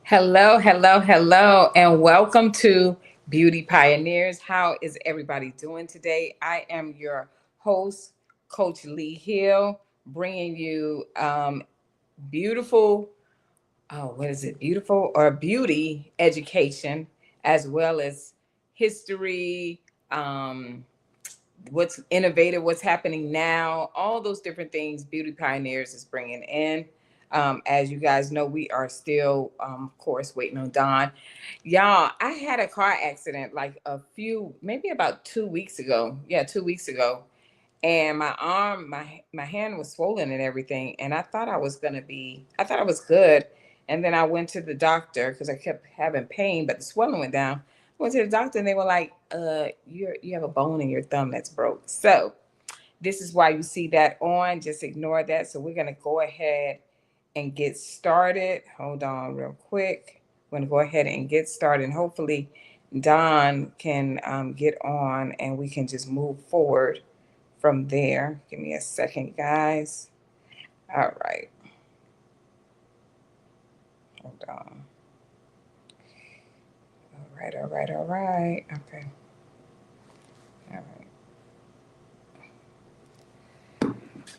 Hello, hello, hello, and welcome to Beauty Pioneers. How is everybody doing today? I am your host, Coach Lee Hill, bringing you beautiful, what is it, beautiful or beauty education, as well as history, what's innovative, what's happening now, all those different things Beauty Pioneers is bringing in. As you guys know, we are still, of course, waiting on Don. Y'all, I had a car accident like maybe about 2 weeks ago. Yeah, 2 weeks ago. And my arm, my hand was swollen and everything. And I thought I was good. And then I went to the doctor because I kept having pain, but the swelling went down. Went to the doctor and they were like, you have a bone in your thumb that's broke. So this is why you see that on. Just ignore that. So we're gonna go ahead and get started. Hold on real quick. We're gonna go ahead and get started. And hopefully Don can get on and we can just move forward from there. Give me a second, guys. All right. Hold on. All right, all right, all right. Okay. All right.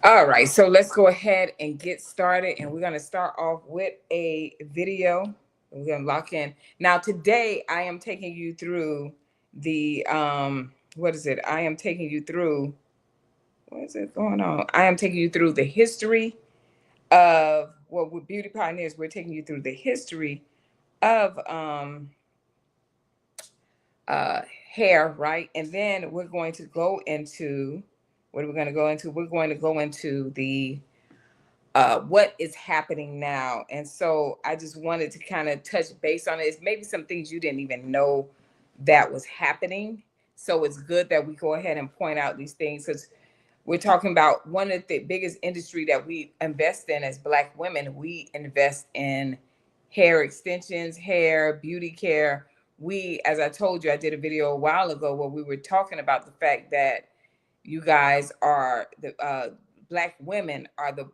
All right, so let's go ahead and get started. And we're going to start off with a video. We're going to lock in. Now, today I am taking you through what is it? I am taking you through, what is it going on? I am taking you through the history of, well, with Beauty Pioneers, we're taking you through the history of uh, hair, right? And then we're going to go into, what are we going to go into? We're going to go into the what is happening now. And so I just wanted to kind of touch base on it. It's maybe some things you didn't even know that was happening. So it's good that we go ahead and point out these things because we're talking about one of the biggest industry that we invest in as Black women. We invest in hair extensions, hair, beauty care. We, as I told you, I did a video a while ago where we were talking about the fact that you guys are the Black women are the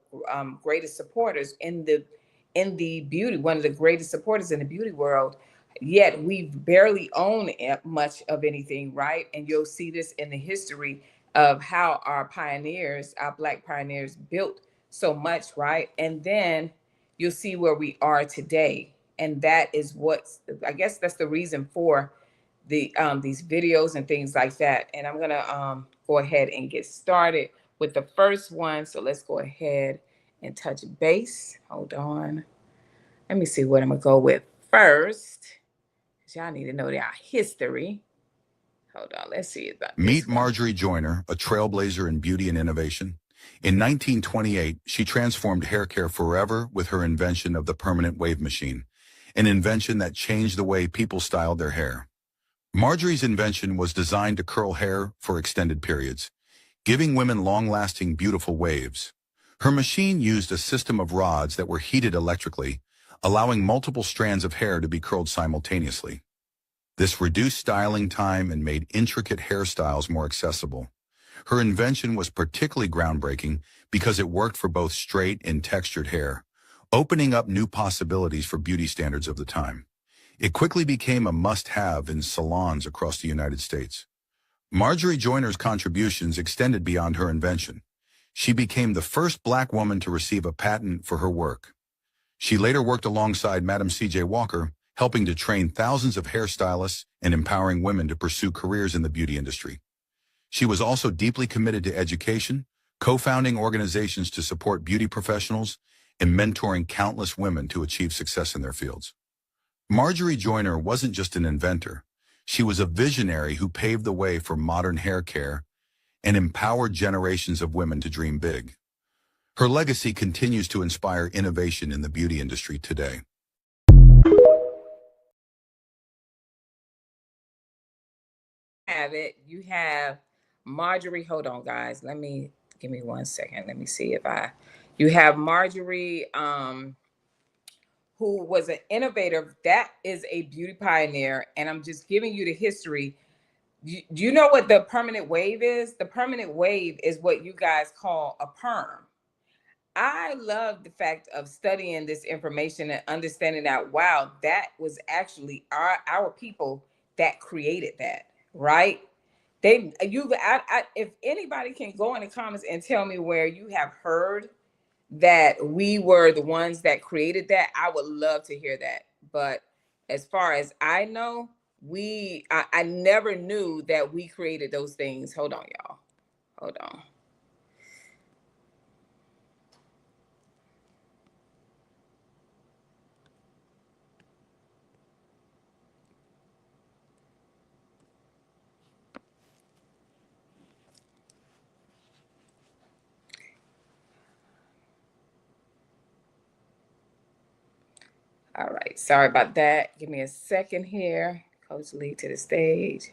greatest supporters in the beauty, one of the greatest supporters in the beauty world. Yet we barely own much of anything, right? And you'll see this in the history of how our pioneers, our Black pioneers, built so much, right? And then you'll see where we are today, and that is what's, I guess that's the reason for these videos and things like that. And I'm gonna go ahead and get started with the first one. So let's go ahead and touch base. Hold on. Let me see what I'm gonna go with first. Cause y'all need to know our history. Hold on. Let's see about Meet this one. Marjorie Joyner, a trailblazer in beauty and innovation. In 1928, she transformed hair care forever with her invention of the permanent wave machine, an invention that changed the way people styled their hair. Marjorie's invention was designed to curl hair for extended periods, giving women long-lasting, beautiful waves. Her machine used a system of rods that were heated electrically, allowing multiple strands of hair to be curled simultaneously. This reduced styling time and made intricate hairstyles more accessible. Her invention was particularly groundbreaking because it worked for both straight and textured hair, opening up new possibilities for beauty standards of the time. It quickly became a must-have in salons across the United States. Marjorie Joyner's contributions extended beyond her invention. She became the first Black woman to receive a patent for her work. She later worked alongside Madam C.J. Walker, helping to train thousands of hairstylists and empowering women to pursue careers in the beauty industry. She was also deeply committed to education, co-founding organizations to support beauty professionals, and mentoring countless women to achieve success in their fields. Marjorie Joyner wasn't just an inventor. She was a visionary who paved the way for modern hair care and empowered generations of women to dream big. Her legacy continues to inspire innovation in the beauty industry today. Have it. You have Marjorie. Hold on, guys. Give me 1 second. Let me see if I. You have Marjorie, who was an innovator. That is a beauty pioneer, and I'm just giving you the history. You know what the permanent wave is? The permanent wave is what you guys call a perm. I love the fact of studying this information and understanding that wow, that was actually our people that created that, right? They you if anybody can go in the comments and tell me where you have heard that we were the ones that created that, I would love to hear that. But as far as I know, I never knew that we created those things. Hold on, y'all. Hold on. All right. Sorry about that. Give me a second here. Coach Lee to the stage.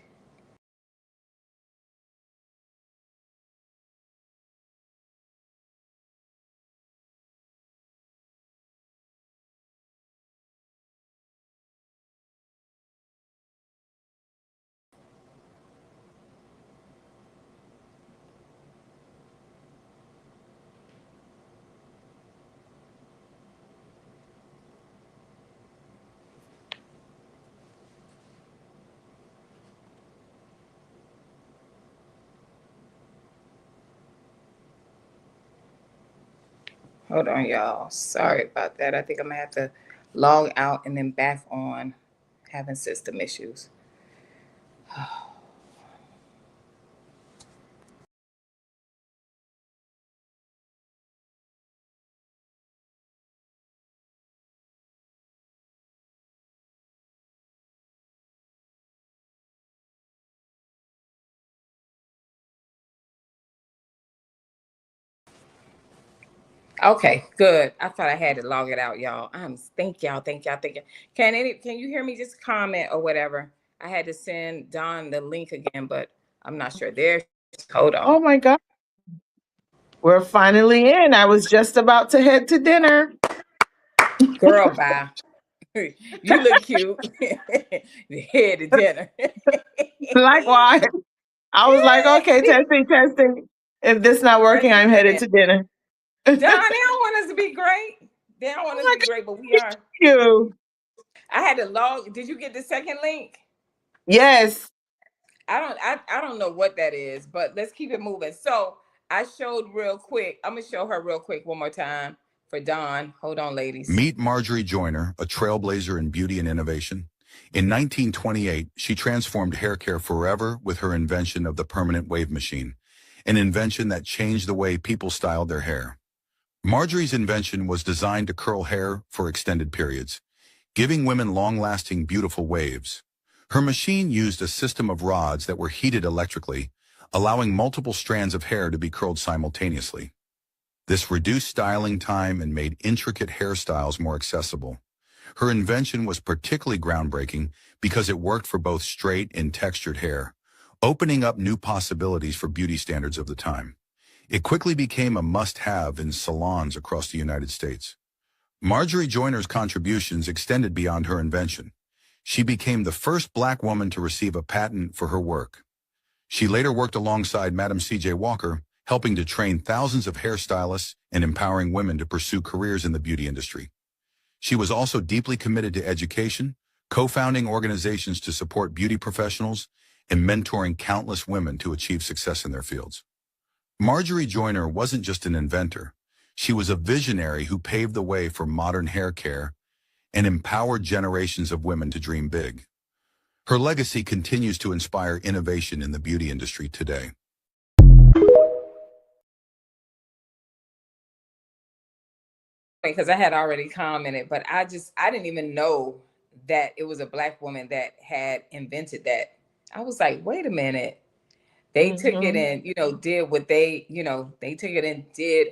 Hold on, y'all. Sorry about that. I think I'm gonna have to log out and then back on, having system issues. Okay, good. I thought I had to log it out, y'all. Thank y'all, thank y'all, thank you. Can you hear me? Just comment or whatever. I had to send Don the link again, but I'm not sure. There, hold on. Oh my God. We're finally in. I was just about to head to dinner. Girl, bye. You look cute. Head to dinner. Likewise. I was like, okay, testing, testing. If this not working, Ready I'm for headed dinner. to dinner. Don, they don't want us to be great. They don't want Oh us to my be great, but we are. you. I had to log. Did you get the second link? Yes. I don't know what that is, but let's keep it moving. So I showed real quick. I'm gonna show her real quick one more time for Dawn. Hold on, ladies. Meet Marjorie Joyner, a trailblazer in beauty and innovation. In 1928, she transformed hair care forever with her invention of the permanent wave machine, an invention that changed the way people styled their hair. Marjorie's invention was designed to curl hair for extended periods, giving women long-lasting, beautiful waves. Her machine used a system of rods that were heated electrically, allowing multiple strands of hair to be curled simultaneously. This reduced styling time and made intricate hairstyles more accessible. Her invention was particularly groundbreaking because it worked for both straight and textured hair, opening up new possibilities for beauty standards of the time. It quickly became a must-have in salons across the United States. Marjorie Joyner's contributions extended beyond her invention. She became the first Black woman to receive a patent for her work. She later worked alongside Madam C.J. Walker, helping to train thousands of hairstylists and empowering women to pursue careers in the beauty industry. She was also deeply committed to education, co-founding organizations to support beauty professionals, and mentoring countless women to achieve success in their fields. Marjorie Joyner wasn't just an inventor. She was a visionary who paved the way for modern hair care and empowered generations of women to dream big. Her legacy continues to inspire innovation in the beauty industry today. Because I had already commented, but I didn't even know that it was a Black woman that had invented that. I was like, wait a minute. They took it Hmm. and did what they took it and did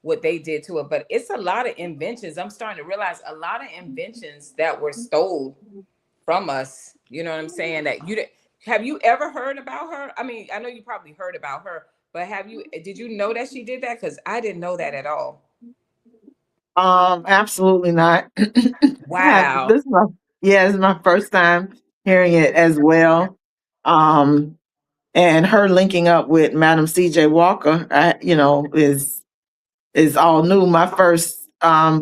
what they did to it. But it's a lot of inventions. I'm starting to realize a lot of inventions that were stole from us. You know what I'm saying? That have you ever heard about her? I mean, I know you probably heard about her, but did you know that she did that? Because I didn't know that at all. Absolutely not. Wow. This is my yeah, this is my first time hearing it as well. Um, and her linking up with Madam C.J. Walker, is is all new. My first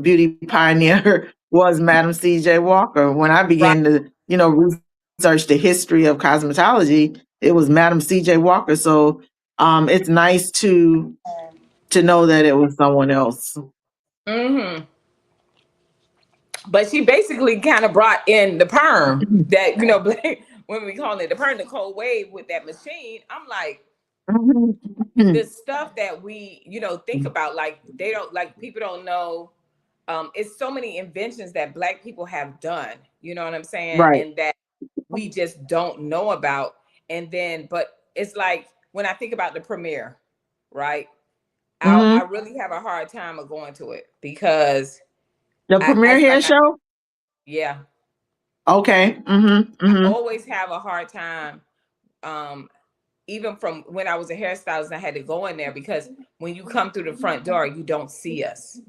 beauty pioneer was Madam C.J. Walker. When I Right. began to, research the history of cosmetology, it was Madam C.J. Walker. So it's nice to know that it was someone else. Mm-hmm. But she basically kind of brought in the perm that, black when we call it the perm, the cold wave with that machine. I'm like, the stuff that we, think about, like they don't, like people don't know. It's so many inventions that black people have done, you know what I'm saying? Right. And that we just don't know about. And then, but it's like when I think about the premiere, right? I Hmm. really have a hard time of going to it because The I premiere hair like I show. yeah, Okay. I Hmm. always have a hard time. Um, even from when I was a hairstylist, I had to go in there because when you come through the front door, you don't see us.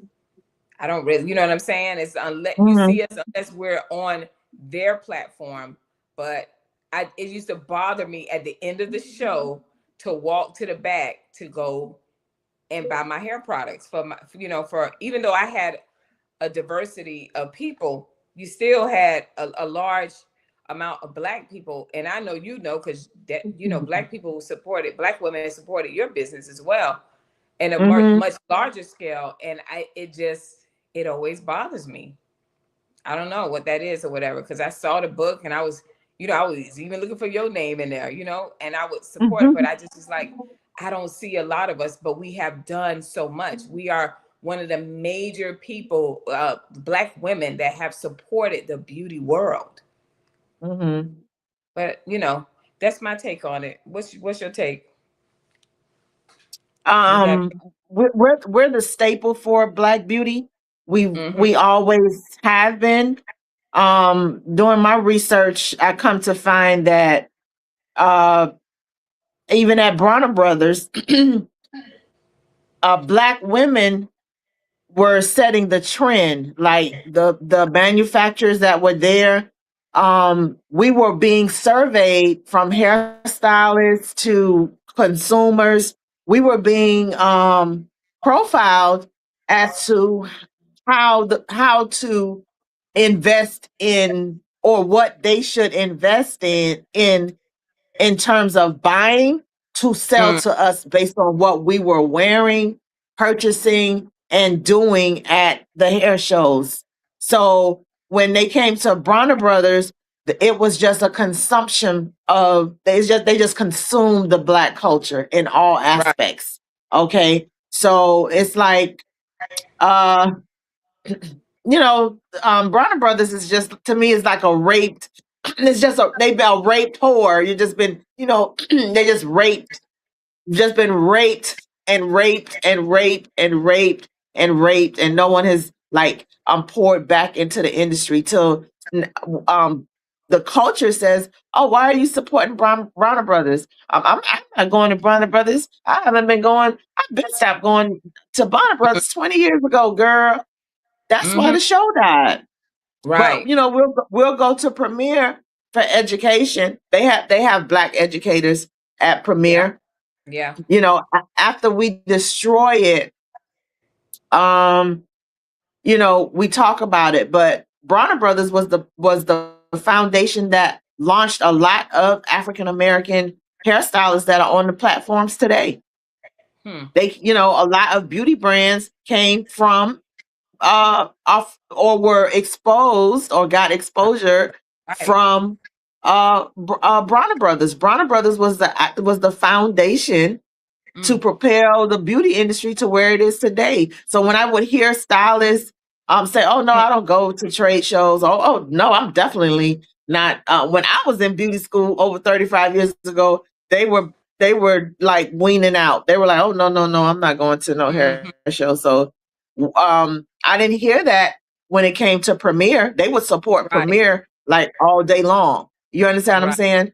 I don't really, you know what I'm saying? It's unless you Hmm. see us, unless we're on their platform. But it used to bother me at the end of the show to walk to the back to go and buy my hair products for my, for even though I had a diversity of people, you still had a large amount of black people. And I know, because that, black people supported, black women supported your business as well in a much, Hmm. much larger scale. And it always bothers me. I don't know what that is or whatever, because I saw the book and I was, I was even looking for your name in there, and I would support it, but I just was like, I don't see a lot of us, but we have done so much. We are one of the major people, black women that have supported the beauty world. Hmm. But that's my take on it. What's your take? You got. Um, we're the staple for Black beauty. Mm-hmm. We always have been. Doing my research, I come to find that uh, even at Bronner Brothers, Black women were setting the trend. Like the manufacturers that were there, we were being surveyed from hairstylists to consumers. We were being profiled as to how to invest in, or what they should invest in terms of buying to sell Mm, to us based on what we were wearing, purchasing, and doing at the hair shows. So when they came to Bronner Brothers, it was just a consumption of, they just consumed the black culture in all right. aspects. Okay. So it's like uh Bronner Brothers is just, to me, is like a raped. It's just they've been a raped whore. You just been, they just been raped and raped and raped and raped and raped, and no one has like poured back into the industry till um the culture says, "Oh, why are you supporting Bronner Brothers?" I'm not going to Bronner Brothers. I haven't been going. I've been stopped going to Bronner Brothers 20 years ago, girl. That's why Mm-hmm. the show died. But Right. we'll go to Premiere for education. They have black educators at Yeah. Premiere. Yeah. After we destroy it, um, we talk about it. But Bronner Brothers was the foundation that launched a lot of African American hairstylists that are on the platforms today. Hmm. A lot of beauty brands came from off, or were exposed, or got exposure Right. from Bronner Brothers. Bronner Brothers was the foundation to Mm. propel the beauty industry to where it is today. So when I would hear stylists say, "Oh no, Mm. I don't go to trade shows," oh no, I'm definitely not. When I was in beauty school over 35 years ago, they were like weaning out. They were like, "Oh no, no, no, I'm not going to no hair Mm-hmm. show." So I didn't hear that when it came to Premiere. They would support Right. Premiere like all day long. You understand what I'm Right.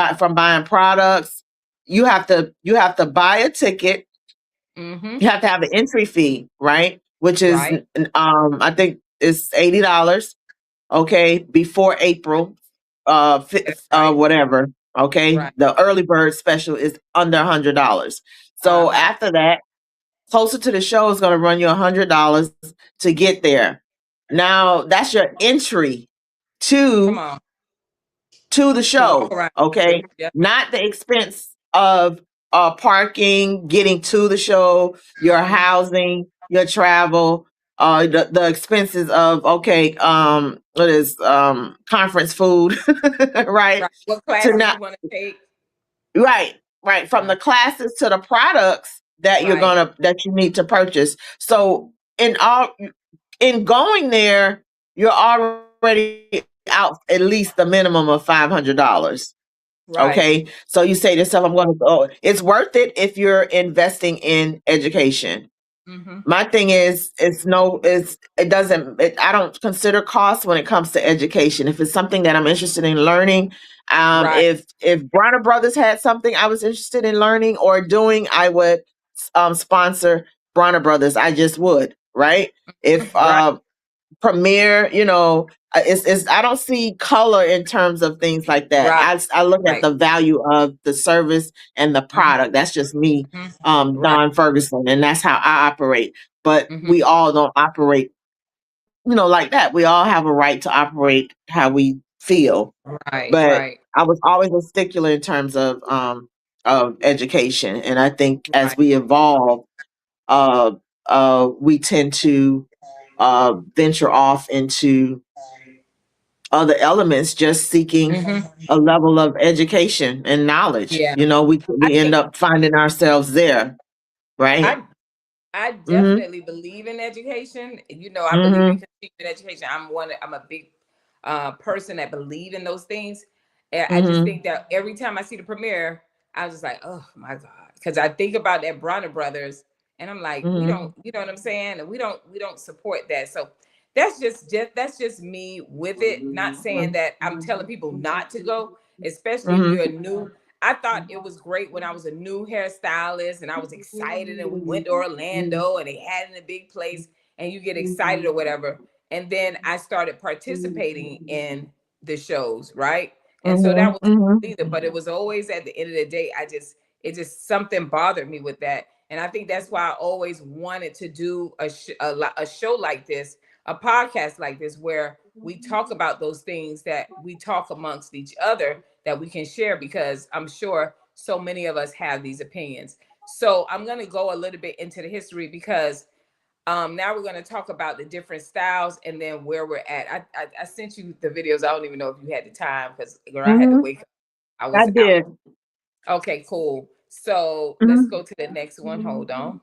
saying? From buying products, you have to buy a ticket. Mm-hmm. You have to have an entry fee, right? Which is Right. I think it's $80. Okay, before April, That's right. whatever. Okay, Right. the early bird special is under $100. So Uh-huh. after that, closer to the show is going to run you $100 to get there. Now that's your entry Come to on. the To walk show. around. Okay, Yeah. not the expense of parking, getting to the show, your housing, your travel, the expenses of what is conference food, right? Right. What To classes not you want to take? right from Right. the classes to the products that Right. that you need to purchase. So in going there, you're already out at least the minimum of $500. Right. Okay. So you say to yourself, I'm going to go. It's worth it if you're investing in education. Mm-hmm. My thing is, it doesn't, I don't consider cost when it comes to education. If it's something that I'm interested in learning, Right. if Bronner Brothers had something I was interested in learning or doing, I would sponsor Bronner Brothers. I just would, right? If Right. Premiere, it's I don't see color in terms of things like that. Right. I look at Right. the value of the service and the Mm-hmm. product. That's just me, Right. Don Ferguson, and that's how I operate. But Mm-hmm. we all don't operate, like that. We all have a right to operate how we feel. Right. But Right. I was always a stickler in terms of education, and I think as Right. we evolve, uh, we tend to venture off into other elements, just seeking Mm-hmm. a level of education and knowledge. Yeah. I We end think up finding ourselves there, right? I I Mm-hmm. definitely believe in education. I believe in Mm-hmm. continuing education. I'm a big person that believe in those things. And I just Mm-hmm. think that every time I see the premiere, I was just like, oh my God. Because I think about that Bronner Brothers and I'm like, we Mm-hmm. don't, you know what I'm saying? And we don't support that. So that's just me with it. Not saying that I'm telling people not to go, especially if Mm-hmm. you're new. I thought it was great when I was a new hairstylist and I was excited and we went to Orlando and they had it in a big place and you get excited or whatever. And then I started participating in the shows, right? And so that was Mm-hmm. either, but it was always at the end of the day, it just something bothered me with that. And I think that's why I always wanted to do a show like this, a podcast like this, where we talk about those things that we talk amongst each other that we can share because I'm sure so many of us have these opinions. So I'm going to go a little bit into the history because now we're going to talk about the different styles and then where we're at. I sent you the videos. I don't even know if you had the time because I had to Mm-hmm. wake up. I I was out. did. Okay, cool. So let's Mm-hmm. go to the next one. Hold on.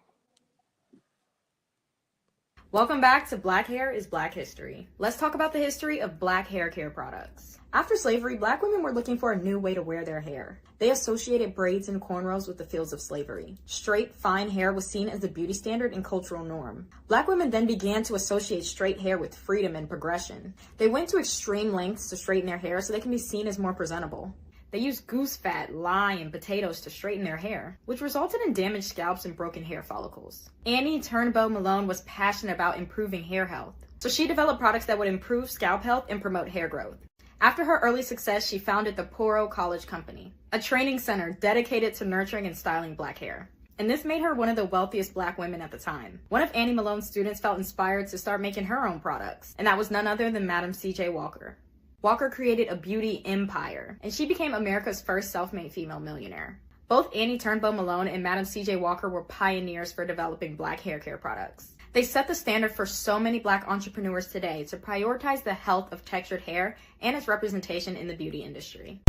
Welcome back to Black Hair is Black History. Let's talk about the history of black hair care products. After slavery, black women were looking for a new way to wear their hair. They associated braids and cornrows with the fields of slavery. Straight, fine hair was seen as the beauty standard and cultural norm. Black women then began to associate straight hair with freedom and progression. They went to extreme lengths to straighten their hair so they can be seen as more presentable. They used goose fat, lye, and potatoes to straighten their hair, which resulted in damaged scalps and broken hair follicles. Annie Turnbow Malone was passionate about improving hair health, so she developed products that would improve scalp health and promote hair growth. After her early success, she founded the Poro College Company, a training center dedicated to nurturing and styling black hair. And this made her one of the wealthiest black women at the time. One of Annie Malone's students felt inspired to start making her own products, and that was none other than Madam C.J. Walker. Walker created a beauty empire, and she became America's first self-made female millionaire. Both Annie Turnbow Malone and Madam C.J. Walker were pioneers for developing black hair care products. They set the standard for so many black entrepreneurs today to prioritize the health of textured hair and its representation in the beauty industry.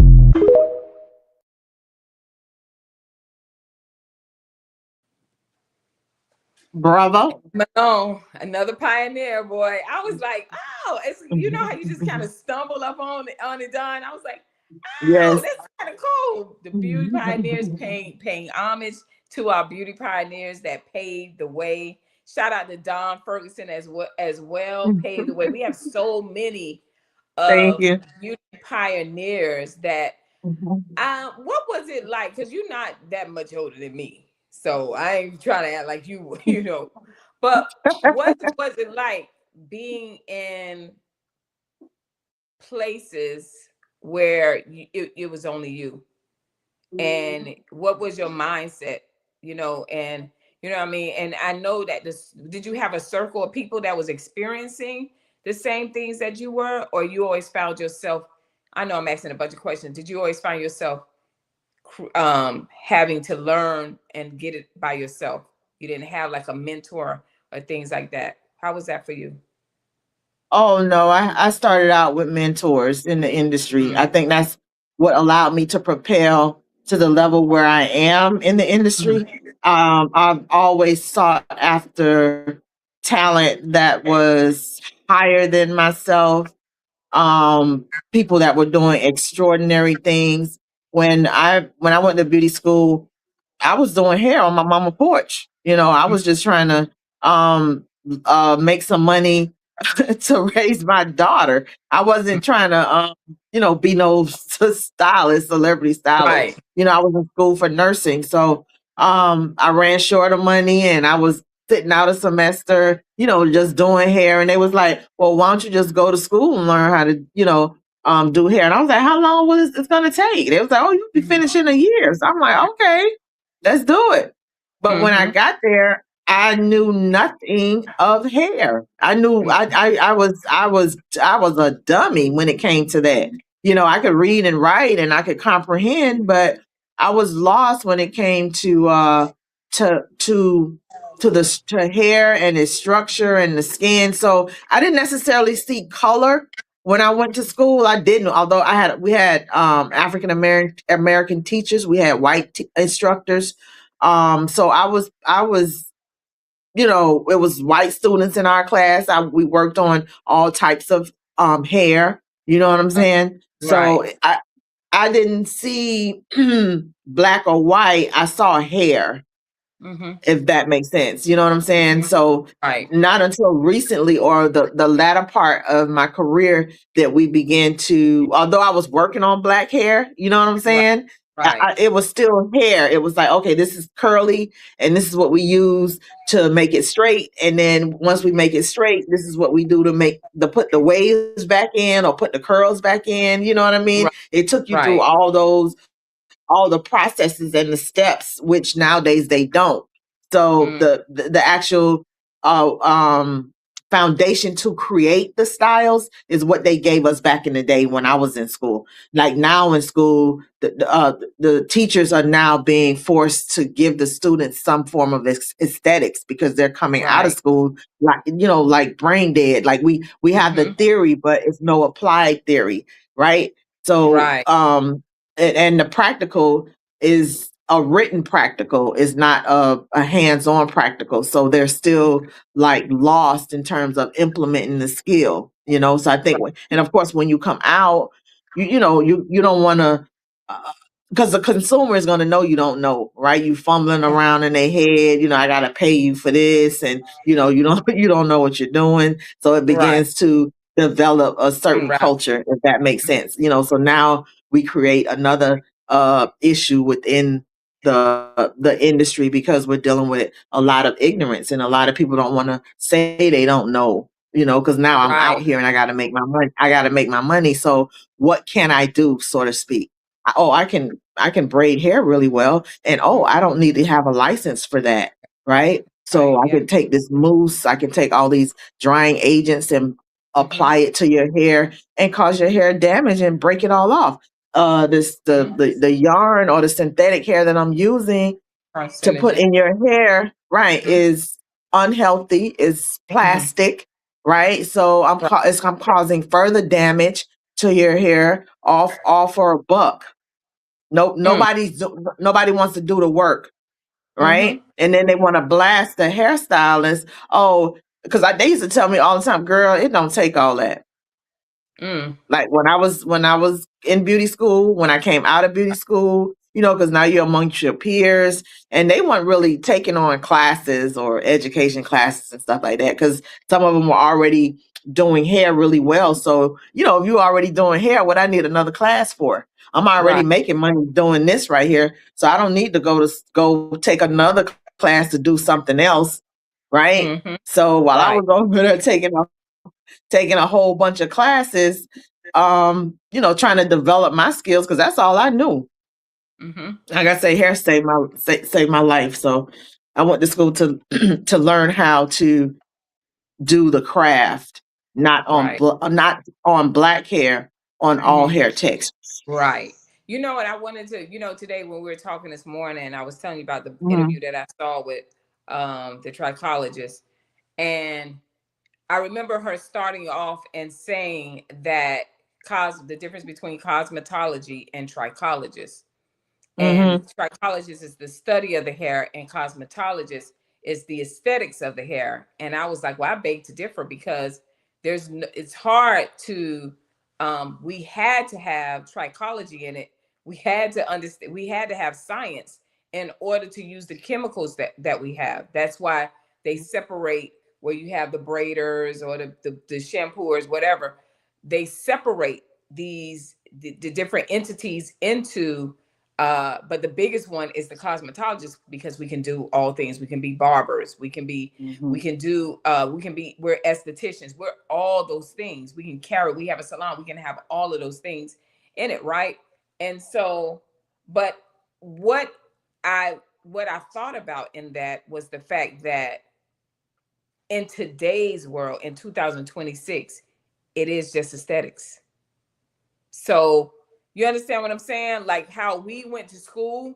Bravo. Malone, another pioneer, boy. I was like, oh, it's how you just kind of stumble up on it, Don. I was like, oh, Yes. that's kind of cool. The beauty pioneers paying homage to our beauty pioneers that paved the way. Shout out to Don Ferguson as well, paved the way. We have so many Thank of you. beauty pioneers that Mhm. what was it like? Because you're not that much older than me. So I ain't trying to act like you, But what was it like being in places where it was only you? And what was your mindset? And You know what I mean? And I know that this, did you have a circle of people that was experiencing the same things that you were, or you always found yourself, I know I'm asking a bunch of questions. Did you always find yourself having to learn and get it by yourself? You didn't have like a mentor or things like that. How was that for you? Oh no, I started out with mentors in the industry. Mm, I think that's what allowed me to propel to the level where I am in the industry. mm. I've always sought after talent that was higher than myself, people that were doing extraordinary things. When I went to beauty school, I was doing hair on my mama porch. I was just trying to um make some money to raise my daughter. I wasn't trying to be no stylist, celebrity stylist. Right, I was in school for nursing. So I ran short of money and I was sitting out a semester, just doing hair. And they was like, well, why don't you just go to school and learn how to, do hair? And I was like, how long was it's gonna take? They was like, oh, you'll be finished in a year. So I'm like, okay, let's do it. But when I mm-hmm. got there, I knew nothing of hair. I was a dummy when it came to that. I could read and write and I could comprehend, but I was lost when it came to to hair and its structure and the skin. So I didn't necessarily see color when I went to school. I didn't, although we had African American teachers, we had white instructors. So I was it was white students in our class. We worked on all types of hair. You know what I'm saying? Right. So I didn't see black or white. I saw hair, Mm-hmm. if that makes sense. You know what I'm saying? Mm-hmm. So Right. not until recently or the latter part of my career that we began to, although I was working on black hair, you know what I'm Right. saying? Right. It was still hair. It was like, okay, this is curly and this is what we use to make it straight. And then once we make it straight, this is what we do to put the waves back in or put the curls back in. You know what I mean? Right. It took you through Right. all the processes and the steps, which nowadays they don't. So Mm, the actual uh, um, foundation to create the styles is what they gave us back in the day when I was in school. Like now in school, the teachers are now being forced to give the students some form of aesthetics because they're coming out of right. school like brain dead. Like we have the Mm-hmm. theory, but it's no applied theory, right? So Right. and the practical is a written practical, is not a hands-on practical, so they're still like lost in terms of implementing the skill. So I think and of course when you come out, you don't want to, because the consumer is going to know you don't know, right? You fumbling Right. around in their head, I got to pay you for this, and you don't you don't know what you're doing, so it Right. begins to develop a certain Right. culture, if that makes sense. So now we create another issue within the industry because we're dealing with a lot of ignorance, and a lot of people don't want to say they don't know, because now I'm out Right. here and I got to make my money. I got to make my money. So what can I do, so to speak? Oh, I can braid hair really well, and oh, I don't need to have a license for that, right? So Right. I Yeah. can take this mousse, I can take all these drying agents and Mm-hmm. apply it to your hair and cause your hair damage and break it all off. This Mm-hmm. the yarn or the synthetic hair that I'm using to put Carcinogen. in your hair, right, Mm-hmm. is unhealthy, is Mm-hmm. plastic, right? So Right. I'm causing further damage to your hair, all for a buck. No, Mm. nobody wants to do the work, Mm-hmm. right? And then they want to blast the hairstylist. Oh, because they used to tell me all the time, girl, it don't take all that. Mm. Like when I was in beauty school, when I came out of beauty school, because now you're amongst your peers, and they weren't really taking on classes or education classes and stuff like that, because some of them were already doing hair really well. So if you're already doing hair, what I need another class for? I'm already Right. making money doing this right here, so I don't need to go take another class to do something else, right? Mm-hmm. So while I Right. was over there taking a whole bunch of classes, trying to develop my skills, because that's all I knew. Mm-hmm. Like I say, hair saved my life. So I went to school to to learn how to do the craft, Right. not on black hair, on all Hmm. hair textures. Right. You know what I wanted to, today when we were talking this morning, I was telling you about the interview Hmm. that I saw with the trichologist. And I remember her starting off and saying that the difference between cosmetology and trichologist. And Hmm. trichologist is the study of the hair, and cosmetologist is the aesthetics of the hair. And I was like, well, I beg to differ, because it's hard to we had to have trichology in it. We had to understand, we had to have science in order to use the chemicals that we have. That's why they separate, where you have the braiders or the shampooers, whatever. They separate the different entities into but the biggest one is the cosmetologist, because we can do all things. We can be barbers, Hmm. we can do we're estheticians, we're all those things. We have a salon, we can have all of those things in it, right? And so, but what I thought about in that was the fact that in today's world, in 2026, it is just aesthetics. So you understand what I'm saying? Like how we went to school,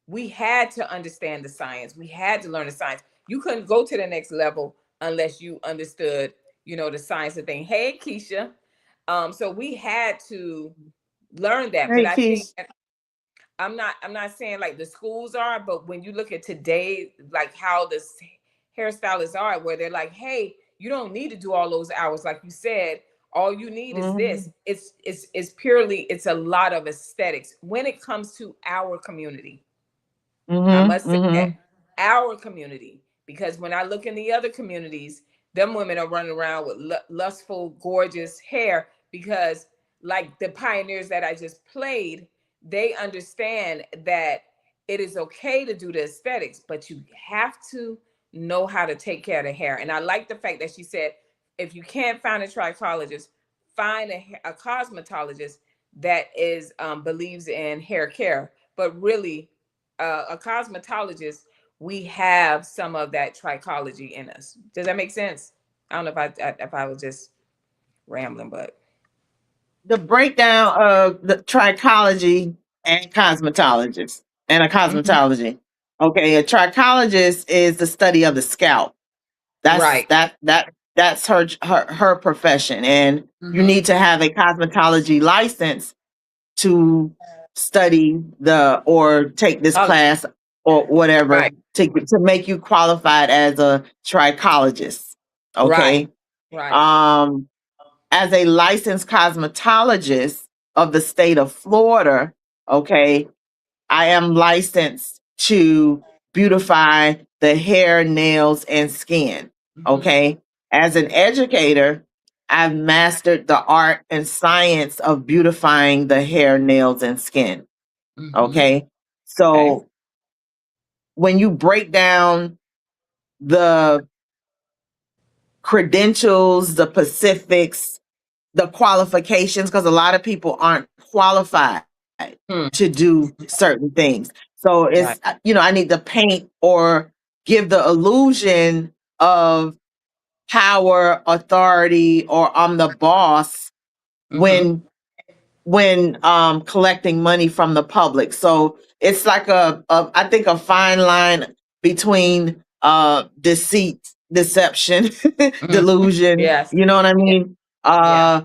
we had to understand the science. We had to learn the science. You couldn't go to the next level unless you understood, the science of thing. Hey, Keisha. So we had to learn that. But Hey, I think Keys. that I'm not saying like the schools are, but when you look at today, like how the hairstylists are, where they're like, hey, you don't need to do all those hours, like you said. All you need is Hmm. this. It's purely, it's a lot of aesthetics when it comes to our community. I Hmm. must say that Hmm. our community, because when I look in the other communities, them women are running around with lustful, gorgeous hair, because, like the pioneers that I just played, they understand that it is okay to do the aesthetics, but you have to know how to take care of the hair. And I like the fact that she said, if you can't find a trichologist, find a cosmetologist that is believes in hair care. But really, a cosmetologist, we have some of that trichology in us. Does that make sense? I don't know if I was just rambling, but The breakdown of the trichology and cosmetologist and a mhm. cosmetology. Okay, a trichologist is the study of the scalp. That's Right. that's her profession, and you Hmm. need to have a cosmetology license to study the or take this class or whatever Right. to make you qualified as a trichologist. Right. Okay. Right. Um, as a licensed cosmetologist of the state of Florida, okay, I am licensed to beautify the hair, nails, and skin. Hmm. Okay. As an educator, I've mastered the art and science of beautifying the hair, nails, and skin. Hmm. Okay. Okay. So when you break down the credentials, the specifics, the qualifications, because a lot of people aren't qualified Hmm. to do certain things. So Right. it's, I need to paint or give the illusion of power, authority, or I'm the boss Hmm. when collecting money from the public. So it's like I think a fine line between deceit, deception, Hmm. delusion, Yes. you know what I Yeah. mean? Yeah. Uh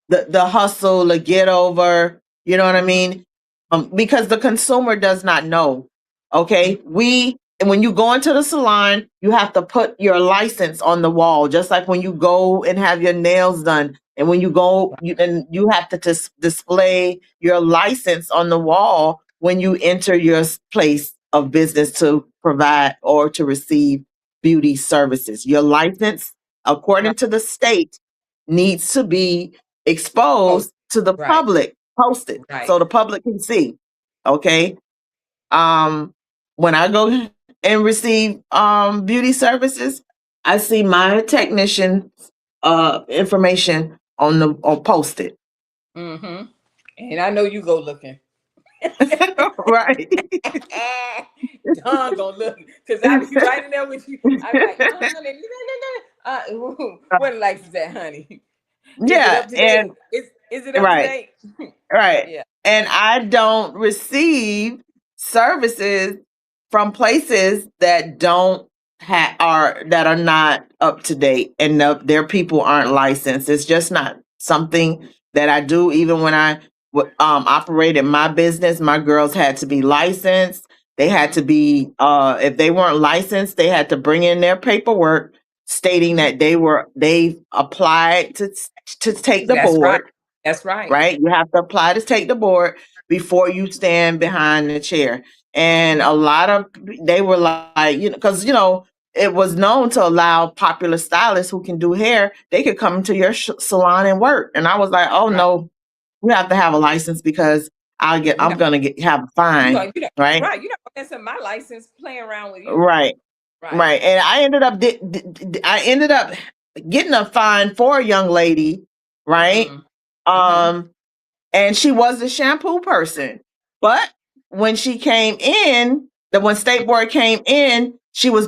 the hustle, the get over, you know what I Hmm. mean? Because the consumer does not know. Hmm. Okay? And when you go into the salon, you have to put your license on the wall, just like when you go and have your nails done. And when you go, you have to display your license on the wall when you enter your place of business to provide or to receive beauty services. Your license, Right. according to the state, needs to be Oh, exposed to the right. public, posted Right. so the public can see. Okay. Um, when I go and receive beauty services, I see my technician information on posted. Hmm. And I know you go looking. Right. Don gonna look, because I be right in there with you. I be like, honey, what life is that, honey? Is it Yeah, up to date? and Is it up to right. date? Right. Yeah. And I don't receive services from places that don't that are not up to date, and their people aren't licensed. It's just not something that I do. Even when I operated my business, my girls had to be licensed. They had Mm-hmm. to be if they weren't licensed, they had to bring in their paperwork stating Mm-hmm. that they applied to take the That's right. board, That's right. right? You have to apply to take the board before you stand behind the chair. And Mm-hmm. a lot of they were like, because it was known to allow popular stylists who can do hair, they could come to your salon and work. And I was like, oh Right. no, you have to have a license because You I'm know, gonna have a fine, right? right. You're not gonna mess up my license playing around with you. Right, Right. right. And I ended up getting a fine for a young lady, right? Mm-hmm. Mm-hmm. Um, and she was a shampoo person. But when she came in, when State Board came in, she was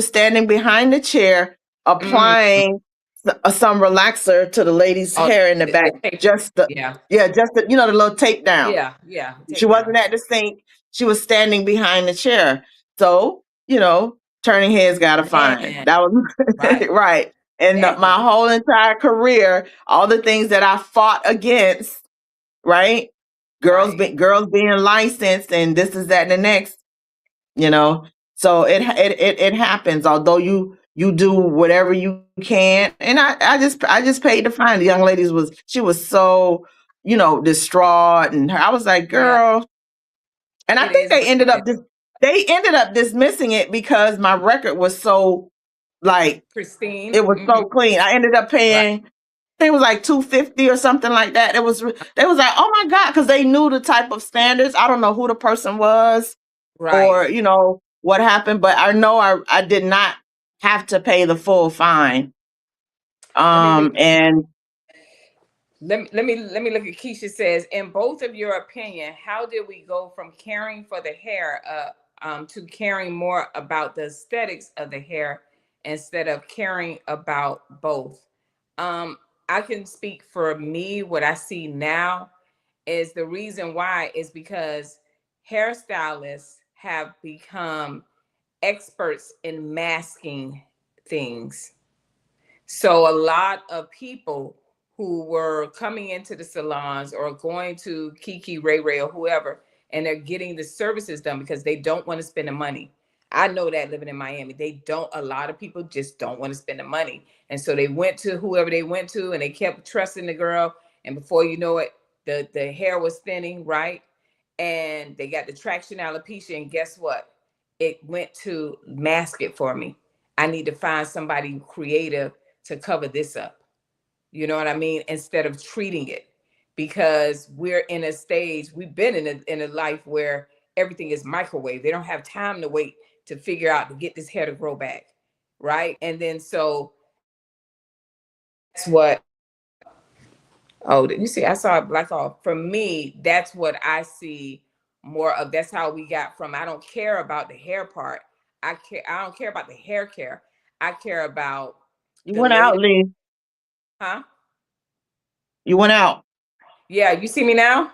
standing behind the chair Mm. applying some relaxer to the lady's Oh, hair in the back. the tape. Just the, Yeah. yeah, just the, the little tape down. Yeah. Yeah. She Take wasn't down. at the sink. She was standing behind the chair. So, turning heads got a fine. Man. That was Right. right. And Exactly. my whole entire career, all the things that I fought against, right? Right. Girls being licensed and this is that and the next, you know. So it happens. Although you do whatever you can, and I just paid the fine. The young lady she was so distraught, and I was like, Yeah. girl. And I It think is what it is. they ended up dismissing it because my record was so like Pristine. it was Mm-hmm. so clean. I ended up Right. paying, I think it was like 250 or something like that. They was like, oh my God, because they knew the type of standards. I don't know who the person was Right. or what happened, but I know I did not have to pay the full fine. Let me read. And Let me look at Keisha says, in both of your opinion, how did we go from caring for the hair to caring more about the aesthetics of the hair instead of caring about both? Um, I can speak for me. What I see now is the reason why is because hairstylists have become experts in masking things. So a lot of people who were coming into the salons or going to Kiki, Ray Ray, or whoever, and they're getting the services done because they don't want to spend the money. I know that living in Miami, a lot of people just don't want to spend the money. And so they went to whoever they went to and they kept trusting the girl. And before you know it, the hair was thinning, right? And they got the traction alopecia. And guess what? It went to mask it for me. I need to find somebody creative to cover this up. You know what I mean? Instead of treating it, because we're in a stage, we've been in a life where everything is microwave. They don't have time to wait to figure out to get this hair to grow back, right? And then so that's what. Oh, did you see? I saw it black off. For me, that's what I see more of. That's how we got from. I don't care about the hair part. I don't care about the hair care. I care about you the went out, latest. Lee. Huh? You went out. Yeah, you see me now?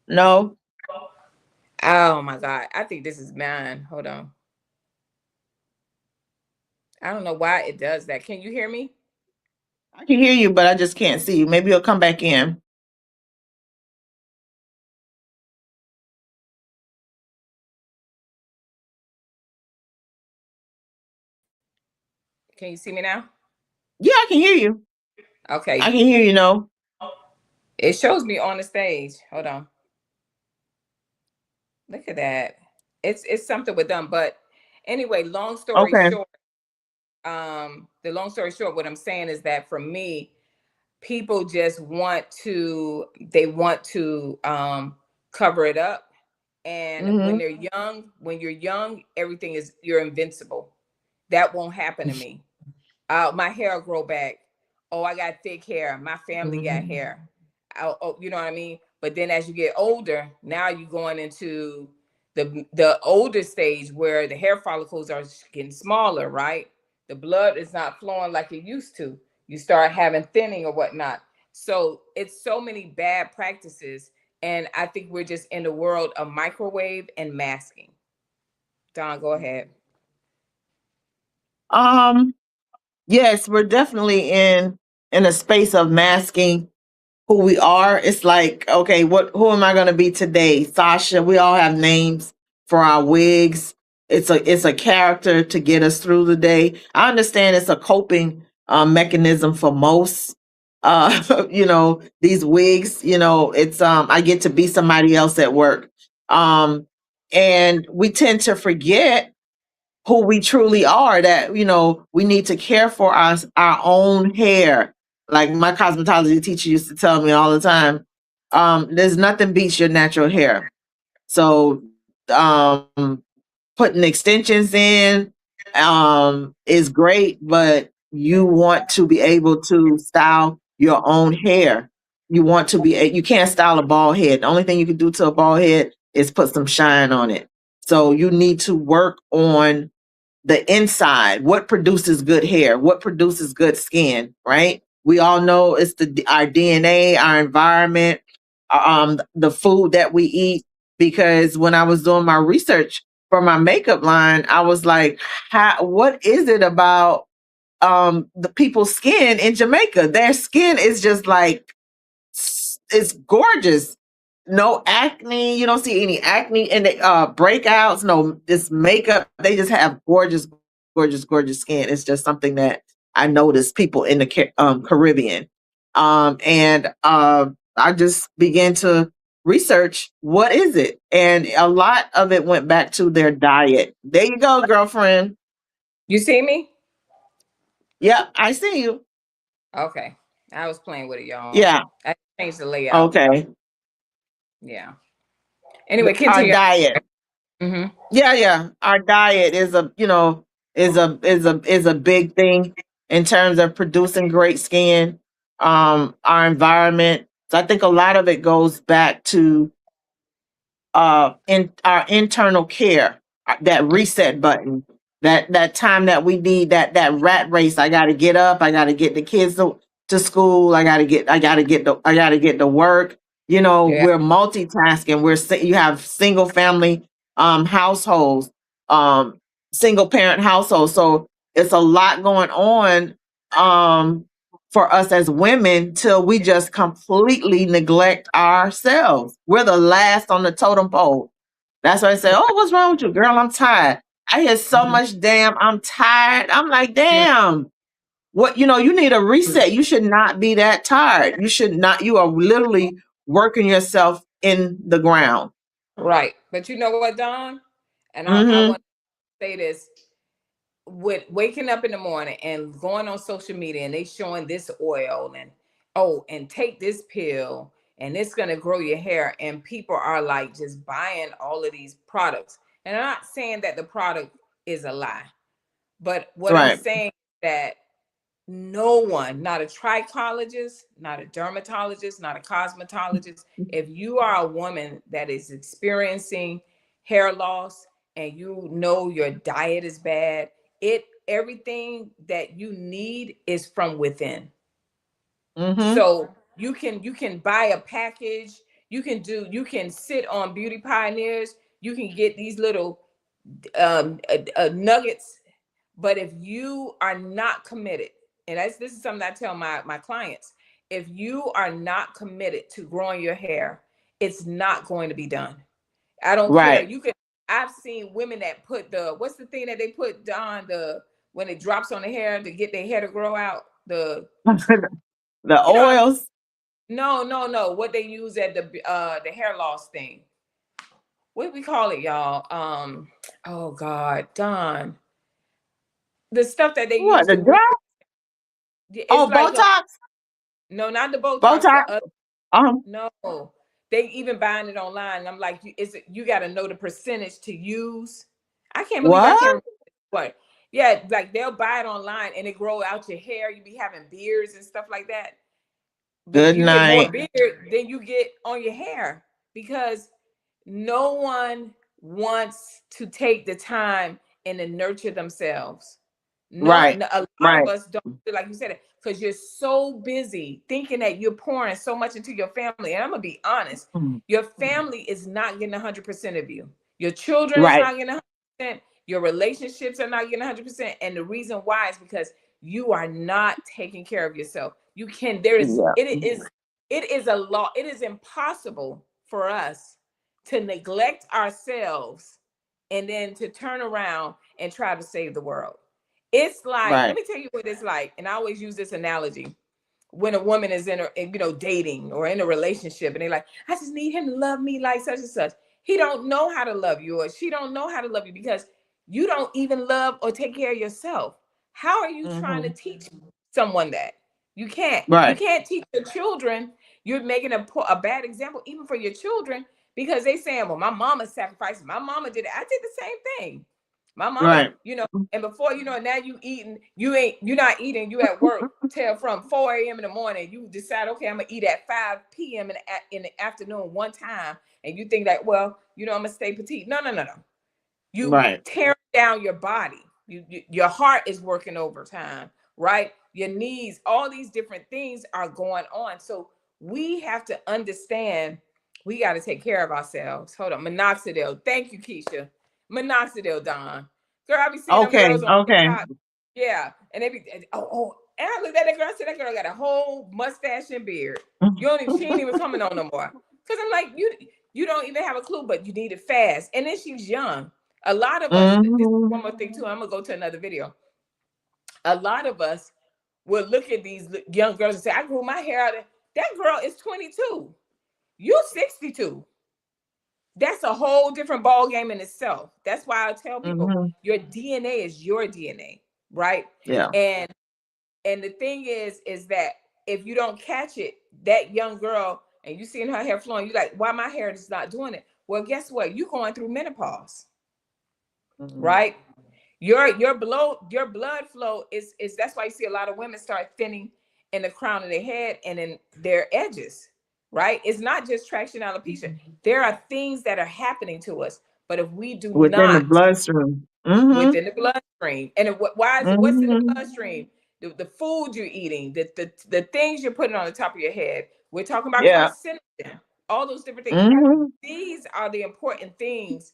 No, Oh my God. I think this is mine. Hold on. I don't know why it does that. Can you hear me? I can hear you, but I just can't see you. Maybe you'll come back in. Can you see me now? Yeah, I can hear you. I Okay. can hear you. No. It shows me on the stage. Hold on. Look at that. It's something with them. But anyway, long story Okay. short, the long story short, what I'm saying is that for me, people just want to cover it up. And when Mm-hmm. they're young, when you're young, you're invincible. That won't happen to me. My hair will grow back. Oh, I got thick hair. My family got hair. You know what I mean? But then as you get older, now you're going into the older stage where the hair follicles are getting smaller, right? The blood is not flowing like it used to. You start having thinning or whatnot. So it's so many bad practices. And I think we're just in the world of microwave and masking. Don, go ahead. Um, yes, we're definitely in a space of masking who we are. It's like, okay, who am I gonna be today? Sasha, we all have names for our wigs. It's a character to get us through the day. I understand it's a coping mechanism for most. These wigs, it's I get to be somebody else at work. Um, and we tend to forget who we truly are, that we need to care for our own hair. Like my cosmetology teacher used to tell me all the time, there's nothing beats your natural hair. So putting extensions in is great, but you want to be able to style your own hair. You can't style a bald head. The only thing you can do to a bald head is put some shine on it. So you need to work on the inside. What produces good hair? What produces good skin? Right? We all know it's our DNA, our environment, the food that we eat. Because when I was doing my research for my makeup line, I was like, what is it about the people's skin in Jamaica? Their skin is just like, it's gorgeous. No acne. You don't see any acne in the breakouts. No, this makeup. They just have gorgeous, gorgeous, gorgeous skin. It's just something that I noticed people in the Caribbean. And I just began to research what is it, and a lot of it went back to their diet. There you go, girlfriend. You see me? Yep, I see you. Okay. I was playing with it, y'all. Yeah. I changed the layout. Okay. Yeah. Anyway, Our continue. diet. Hmm. Yeah. Our diet is a big thing in terms of producing great skin. Our environment. So I think a lot of it goes back to in our internal care, that reset button, that time that we need, that rat race. I got to get up, I got to get the kids to school, I got to get to work. Yeah. We're multitasking. You have single family households, um single parent households, so it's a lot going on um for us as women, till we just completely neglect ourselves. We're the last on the totem pole. That's why I say, oh, what's wrong with you? Girl, I'm tired. I hear so Mhm. much damn, I'm tired. I'm like, Mhm. damn. You need a reset. You should not be that tired. You should not, you are literally working yourself in the ground. Right. But you know what, Don? And I want Mm-hmm. to say this, with waking up in the morning and going on social media and they showing this oil and, oh, and take this pill and it's going to grow your hair, and people are like just buying all of these products. And I'm not saying that the product is a lie, but what I'm Right. saying is that no one, not a trichologist, not a dermatologist, not a cosmetologist, if you are a woman that is experiencing hair loss and you know your diet is bad, everything that you need is from within. Mm-hmm. So you can buy a package, you can sit on Beauty Pioneers, you can get these little nuggets. But if you are not committed, and this is something I tell my clients, if you are not committed to growing your hair, it's not going to be done. I don't care. Right. You can. I've seen women that put what's the thing that they put on when it drops on the hair to get their hair to grow out. The You know, oils. no. What they use at the hair loss thing. What do we call it, y'all? Oh God, Don. The stuff that they use What, the to grow. drop? It's Oh, like Botox? no, not the Botox. Botox. The other, Um, no, they even buying it online. And I'm like, you got to know the percentage to use. I can't believe I can't what? remember what. Yeah, like they'll buy it online and it grow out your hair. You be having beards and stuff like that. but Good you get more night. beard than you get on your hair because no one wants to take the time and to nurture themselves. No, Right. no, a lot of Right. us don't do like you said it because you're so busy thinking that you're pouring so much into your family. And I'm gonna be honest, Mm. your family is not getting 100% of you. Your children is Right. not getting 100%. Your relationships are not getting 100%. And the reason why is because you are not taking care of yourself. You can. There is. Yeah. It is. It is a law. It is impossible for us to neglect ourselves and then to turn around and try to save the world. It's like, let Right. me tell you what it's like. And I always use this analogy when a woman is in a, dating or in a relationship and they're like, I just need him to love me like such and such. He don't know how to love you, or she don't know how to love you because you don't even love or take care of yourself. How are you trying to Mm-hmm. teach someone that? You can't. You Right. can't teach your children. You're making a bad example even for your children because they saying, well, my mama sacrificed. My mama did it. I did the same thing. My mama, Right. and before now you eating, you're not eating, you at work till from 4 a.m. in the morning. You decide, okay, I'm gonna eat at 5 p.m. in the afternoon one time, and you think that, well, I'm gonna stay petite. No, no, no, no. You Right. tear down your body. Your heart is working overtime, right? Your knees, all these different things are going on. So we have to understand we got to take care of ourselves. Hold on, minoxidil. Thank you, Keisha. Minoxidil, Don. Girl, I be seeing them Okay. girls on Okay. TikTok. Yeah, and they be and I looked at that girl. I said that girl got a whole mustache and beard. She ain't even coming on no more. Cause I'm like, you don't even have a clue, but you need it fast. And then she's young. A lot of us, this is Mm-hmm. one more thing too. I'm gonna go to another video. A lot of us will look at these young girls and say, I grew my hair out. That girl is 22. You're 62. That's a whole different ball game in itself. That's why I tell people Mm-hmm. your DNA is your DNA, right? Yeah. And the thing is that if you don't catch it, that young girl, and you seeing her hair flowing, you like, why my hair is not doing it? Well, guess what? You going through menopause, Mm-hmm. right? Your blood flow is that's why you see a lot of women start thinning in the crown of their head and in their edges, right? It's not just traction alopecia. There are things that are happening to us, but if we do Within the not bloodstream. Mm-hmm. within the bloodstream. And why is it? What's in the Mm-hmm. bloodstream? The food you're eating, the things you're putting on the top of your head. We're talking about Yeah. carcinogen, all those different things. Mm-hmm. These are the important things.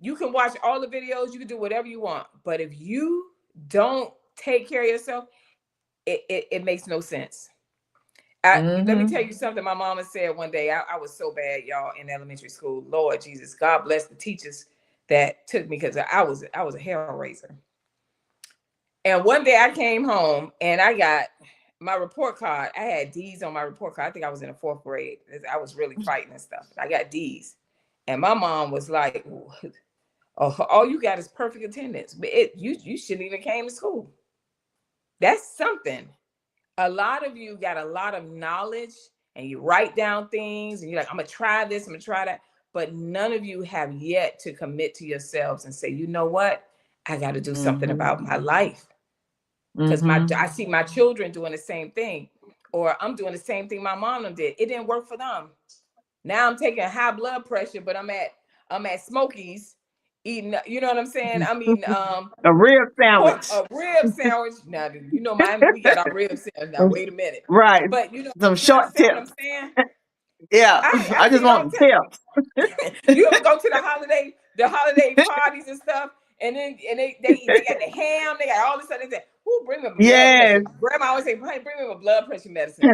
You can watch all the videos, you can do whatever you want, but if you don't take care of yourself, it makes no sense. Let me Mm-hmm. tell you something my mama said one day. I was so bad, y'all, in elementary school. Lord Jesus, God bless the teachers that took me because I was a hell raiser. And one day I came home and I got my report card. I had D's on my report card. I think I was in the fourth grade. I was really fighting and stuff. I got D's. And my mom was like, oh, all you got is perfect attendance. But you shouldn't even came to school. That's something. A lot of you got a lot of knowledge and you write down things and you're like, I'm gonna try this, I'm gonna try that. But none of you have yet to commit to yourselves and say, you know what? I got to do something Mm-hmm. about my life. Because Mm-hmm. I see my children doing the same thing, or I'm doing the same thing my mom did. It didn't work for them. Now I'm taking high blood pressure, but I'm at Smokies eating. You know what I'm saying? I'm eating A rib sandwich. a rib sandwich. Now Miami, we got our rib sandwich. Now wait a minute, Right. but Some you short understand what I'm tips. saying? Yeah. I I see just it all want the the tips. time. You ever go to the holiday parties and stuff, and then they got the ham, they got all this other thing. Who bring me blood Yes. pressure? Grandma always say, "Hey, bring me my blood pressure medicine."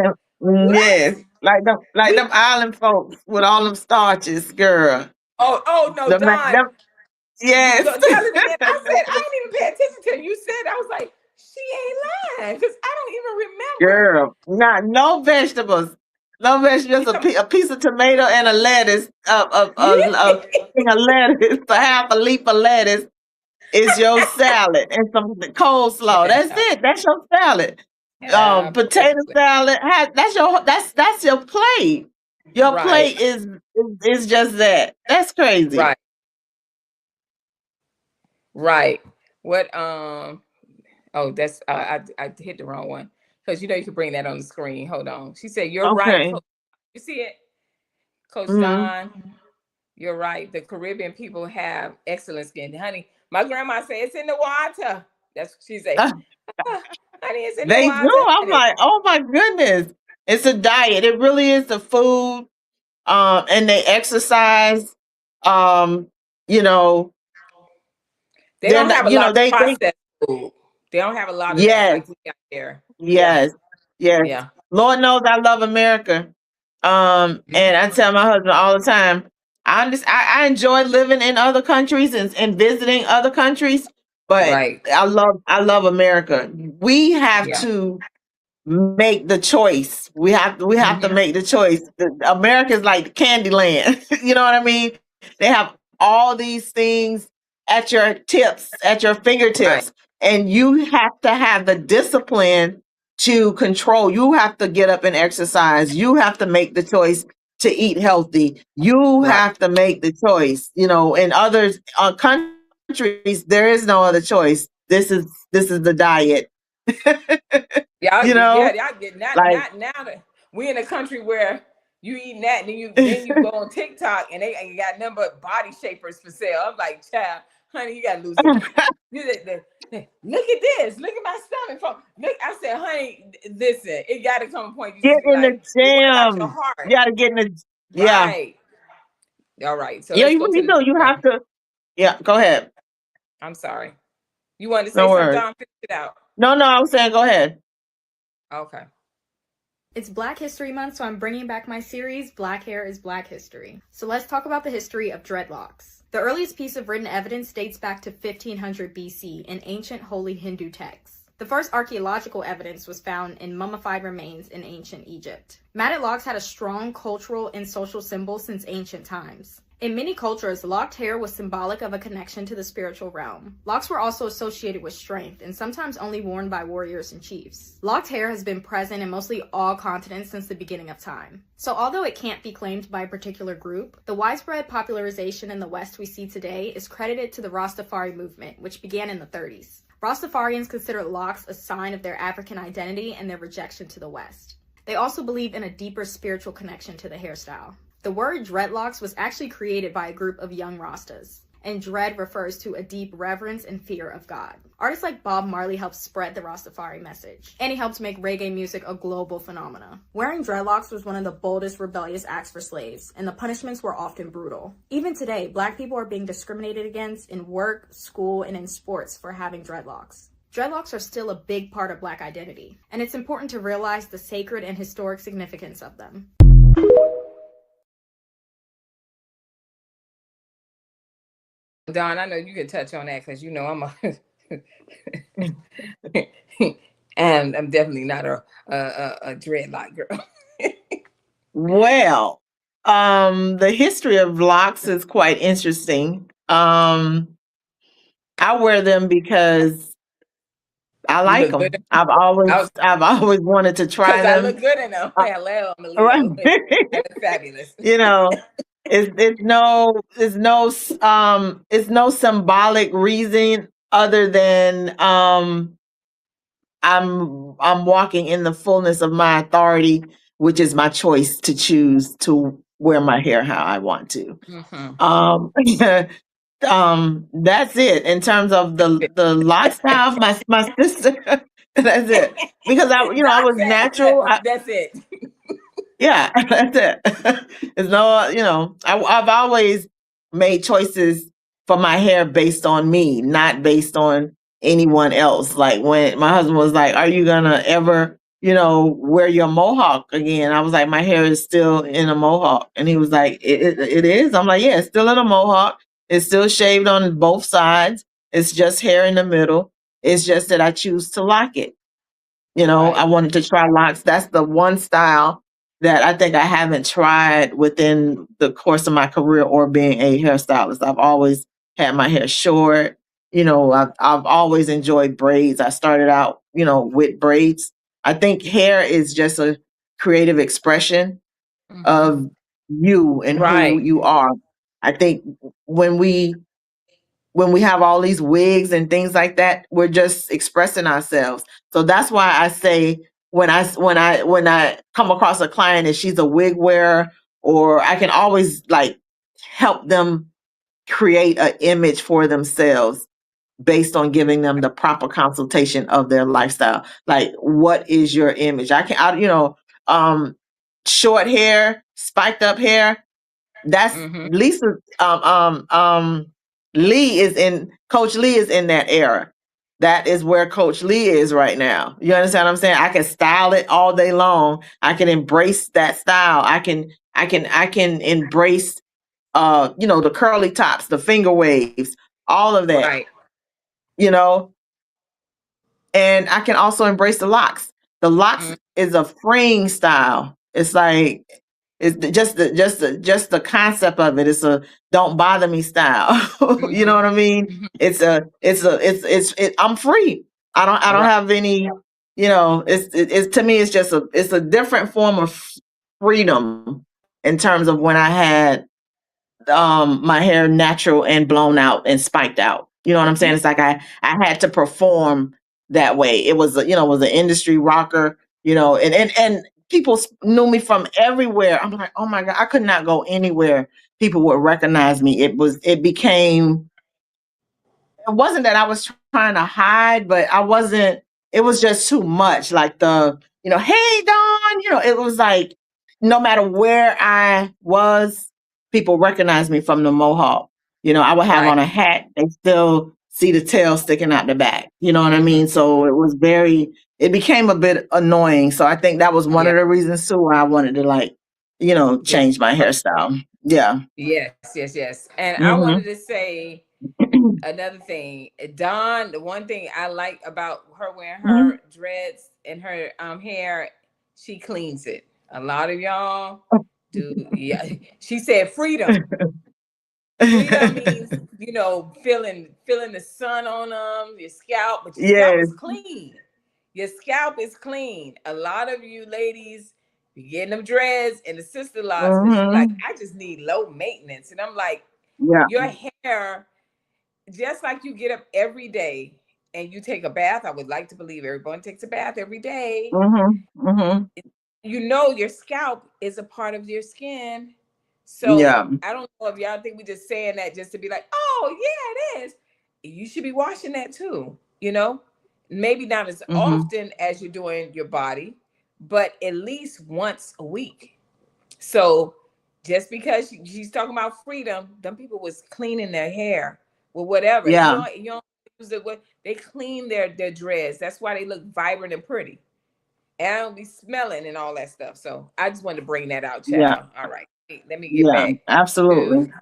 What? Yes. Like We them island folks with all them starches, girl. oh no, Don. Them yes. Tell it again. I said I didn't even pay attention till you said. I was like, she ain't lying because I don't even remember. Girl. Not no vegetables. No vegetables, You a piece of tomato and a lettuce, a thing of lettuce, a half a leaf of lettuce is your salad and some coleslaw. That's yeah, it. That's your salad. Potato absolutely. salad. That's your plate. Your Right, plate is just that. That's crazy. right, right. What Oh, that's I hit the wrong one. because you can bring that on the screen. Hold on. She said, "You're right, Okay. Coach." You see it, Coach Hmm. Don? You're right. The Caribbean people have excellent skin, honey. My grandma said it's in the water. That's what she said. "Ah, honey, it's in the They do. water, I'm honey." like, oh my goodness. It's a diet. It really is the food. And they exercise. Um, you know, They they're don't have not, a lot of they processed food. They don't have a lot of that yes, like we got there. Yeah, yes, yes. yeah. Lord knows I love America. And I Mhm. tell my husband all the time, I enjoy living in other countries and visiting other countries, but Right. I love America. We have Yeah. to make the choice. We have to Mhm. make the choice. America's like Candyland. You know what I mean? They have all these things at your tips, at your Right. fingertips, and you have to have the discipline to control. You have to get up and exercise. You have to make the choice to eat healthy. You Right. have to make the choice. In other countries, there is no other choice. This is the diet. Y'all you get, yeah, know, y'all get not like not now that we in a country where you eating that and then you go on TikTok and they ain't got nothing but body shapers for sale. I'm like, child, honey, you gotta lose some weight. Look at this. Look at my stomach. Look, I said, honey, listen, it got to come a point you get just be in the like, well, what about your gym. heart? You gotta get in the yeah. Right. All right. So Yeah, let's you go to really the do. next You one. have to. Yeah, go ahead. I'm sorry. You wanted to say No something, worries. Don? Finish it out. No, no, I was saying go ahead. Okay. It's Black History Month, so I'm bringing back my series, Black Hair is Black History. So let's talk about the history of dreadlocks. The earliest piece of written evidence dates back to 1500 BC in ancient holy Hindu texts. The first archaeological evidence was found in mummified remains in ancient Egypt. Matted locks had a strong cultural and social symbol since ancient times. In many cultures, locked hair was symbolic of a connection to the spiritual realm. Locks were also associated with strength and sometimes only worn by warriors and chiefs. Locked hair has been present in mostly all continents since the beginning of time. So although it can't be claimed by a particular group, the widespread popularization in the West we see today is credited to the Rastafari movement, which began in the 30s. Rastafarians consider locks a sign of their African identity and their rejection to the West. They also believe in a deeper spiritual connection to the hairstyle. The word dreadlocks was actually created by a group of young Rastas, and dread refers to a deep reverence and fear of God. Artists like Bob Marley helped spread the Rastafari message, and he helped make reggae music a global phenomenon. Wearing dreadlocks was one of the boldest rebellious acts for slaves, and the punishments were often brutal. Even today, Black people are being discriminated against in work, school, and in sports for having dreadlocks. Dreadlocks are still a big part of Black identity, and it's important to realize the sacred and historic significance of them. Don, I know you can touch on that because I'm and I'm definitely not a dreadlock girl. Well, the history of locks is quite interesting. I wear them because I You like look good them. I've always wanted to try because I them. look good in them. Uh, Hello, I'm a right. Leo. I look fabulous. you know, it's no symbolic reason other than I'm walking in the fullness of my authority, which is my choice to choose to wear my hair how I want to. Hmm. Um, that's it in terms of the lifestyle of my sister. That's it because I Doc was natural. said, "That's it." Yeah, that's it. It's no, I've always made choices for my hair based on me, not based on anyone else. Like when my husband was like, "Are you gonna ever, wear your mohawk again?" I was like, "My hair is still in a mohawk," and he was like, "It is." I'm like, "Yeah, it's still in a mohawk. It's still shaved on both sides. It's just hair in the middle. It's just that I choose to lock it." I Right. wanted to try locks. That's the one style that I think I haven't tried within the course of my career or being a hairstylist. I've always had my hair short. I've always enjoyed braids. I started out, with braids. I think hair is just a creative expression Hmm. of you and who Right. you are. I think when we when we have all these wigs and things like that, we're just expressing ourselves. So that's why I say when I come across a client and she's a wig wearer, or I can always like help them create an image for themselves based on giving them the proper consultation of their lifestyle. Like, what is your image? Um, short hair, spiked up hair. That's Mm-hmm. Lisa. Lee is in Coach Lee is in that era. That is where Coach Lee is right now. You understand what I'm saying? I can style it all day long. I can embrace that style. I can embrace the curly tops, the finger waves, all of that, Right. you know, and I can also embrace the locks. The locks Mm, is a freeing style. It's like just the concept of it. It's a don't bother me style. You know mhm, what I mean? mhm. I'm free. I don't Right. have any. It's to me. It's a different form of freedom in terms of when I had my hair natural and blown out and spiked out. You know what I'm saying? Yeah. It's like I had to perform that way. It was was an industry rocker, and people knew me from everywhere. I'm like, oh my God, I could not go anywhere. People would recognize me. It became, it wasn't that I was trying to hide, but I wasn't, it was just too much. Like hey Dawn, it was like no matter where I was, people recognized me from the mohawk. I would have Right. on a hat, they still see the tail sticking out the back. You know what I Hmm. mean? So it became a bit annoying. So I think that was one Yeah. of the reasons too why I wanted to Get change my hairstyle. Yeah. yes, yes, yes. And I wanted Hmm. to say another thing. Dawn, the one thing I like about her wearing her dreads and her hair, she cleans it. A lot of y'all do. Yeah. She said freedom. Freedom means, feeling the sun on them, your scalp, but your scalp Yes. is clean. Your scalp is clean. A lot of you ladies be getting them dreads and the sister lots because you like, Hmm. I just need low maintenance. And I'm like, Yeah. your hair, just like you get up every day and you take a bath. I would like to believe everyone takes a bath every day. Mhm, mhm. Your scalp is a part of your skin. So Yeah, I don't know if y'all think we just saying that just to be like, oh yeah, it is. You should be washing that too. Maybe not as mhm. often as you're doing your body, but at least once a week. So just because she's talking about freedom, them people was cleaning their hair with whatever. Yeah, You don't use it. What they clean their dreads. That's why they look vibrant and pretty. And I don't be smelling and all that stuff. So I just wanted to bring that out, yeah, child. All right. Let me get yeah, back to absolutely.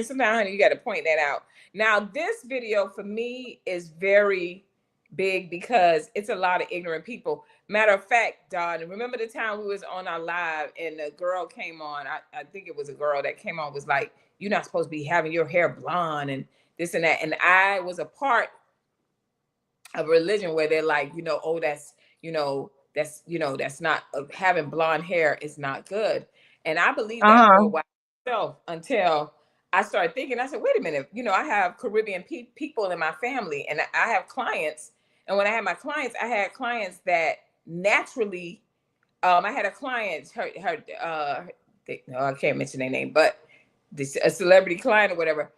sometimes, honey, you got to point that out. Now, this video for me is very big because it's a lot of ignorant people. Matter of fact, Don, remember the time we was on our live and the girl came on? I think it was a girl that came on, was like, "You're not supposed to be having your hair blonde and this and that." And I was a part of religion where they're like, oh, that's not having blonde hair is not good. And I believed that for a Uh-huh. while myself until I started thinking. I said, wait a minute, I have Caribbean people in my family, and I have clients. And when I had my clients, I had clients that naturally. I had a client, no, I can't mention their name, but a celebrity client or whatever.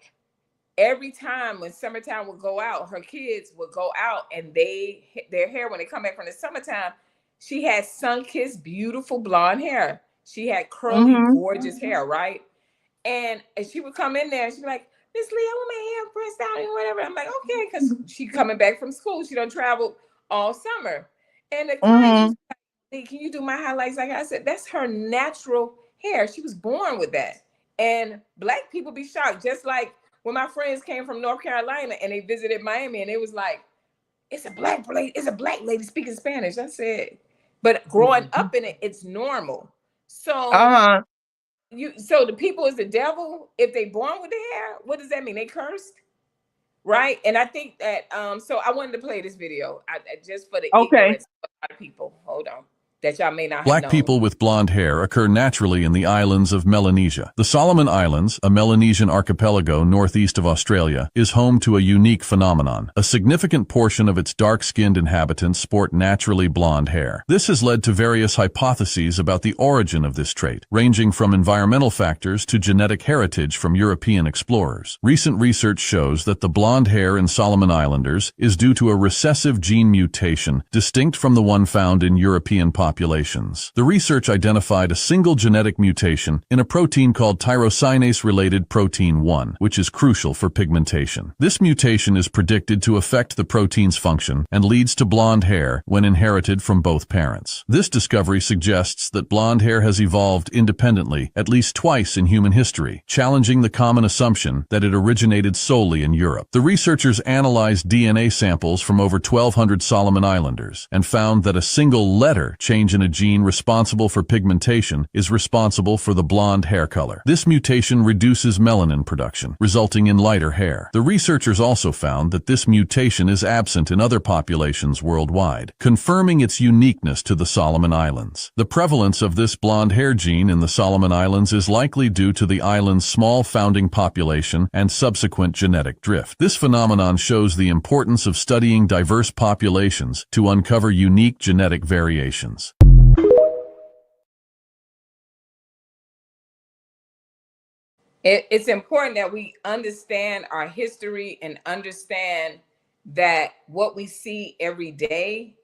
Every time when summertime would go out, her kids would go out and their hair, when they come back from the summertime, she had sun-kissed, beautiful blonde hair. She had curly, Mhm. gorgeous hair, right? And she would come in there and she'd be like, Miss Lee, I want my hair pressed out and whatever. I'm like, okay, because she coming back from school. She don't travel all summer. And the clients Mhm. was like, Lee, can you do my highlights? Like I said, that's her natural hair. She was born with that. And black people be shocked. Just like when my friends came from North Carolina and they visited Miami and it was like, it's a black lady speaking Spanish. I said, but growing up in it, it's normal. So Uh-huh. so the people is the devil if they born with the hair. What does that mean? They cursed, right? And I think that so I wanted to play this video, just for the Okay. ignorance of a lot of people. Hold on. that y'all may not have Black known? people with blonde hair occur naturally in the islands of Melanesia. The Solomon Islands, a Melanesian archipelago northeast of Australia, is home to a unique phenomenon. A significant portion of its dark-skinned inhabitants sport naturally blonde hair. This has led to various hypotheses about the origin of this trait, ranging from environmental factors to genetic heritage from European explorers. Recent research shows that the blonde hair in Solomon Islanders is due to a recessive gene mutation distinct from the one found in European populations. The research identified a single genetic mutation in a protein called tyrosinase-related protein 1, which is crucial for pigmentation. This mutation is predicted to affect the protein's function and leads to blonde hair when inherited from both parents. This discovery suggests that blonde hair has evolved independently at least twice in human history, challenging the common assumption that it originated solely in Europe. The researchers analyzed DNA samples from over 1,200 Solomon Islanders and found that a single letter change in a gene responsible for pigmentation is responsible for the blonde hair color. This mutation reduces melanin production, resulting in lighter hair. The researchers also found that this mutation is absent in other populations worldwide, confirming its uniqueness to the Solomon Islands. The prevalence of this blonde hair gene in the Solomon Islands is likely due to the island's small founding population and subsequent genetic drift. This phenomenon shows the importance of studying diverse populations to uncover unique genetic variations. It's important that we understand our history and understand that what we see every day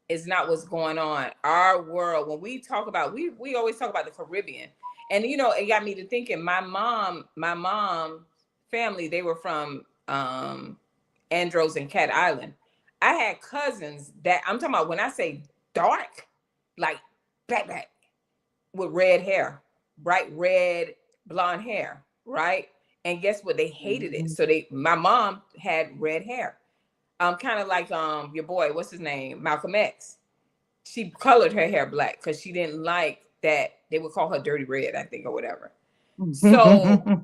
is not what's going on. Our world, when we talk about, we always talk about the Caribbean. And you know, it got me to thinking, my mom family, they were from Andros and Cat Island. I had cousins that, I'm talking about, when I say dark, like black with red hair, bright red blonde hair, right? And guess what? They hated it. So my mom had red hair. Kind of like your boy, what's his name? Malcolm X. She colored her hair black because she didn't like that they would call her dirty red, I think, or whatever. So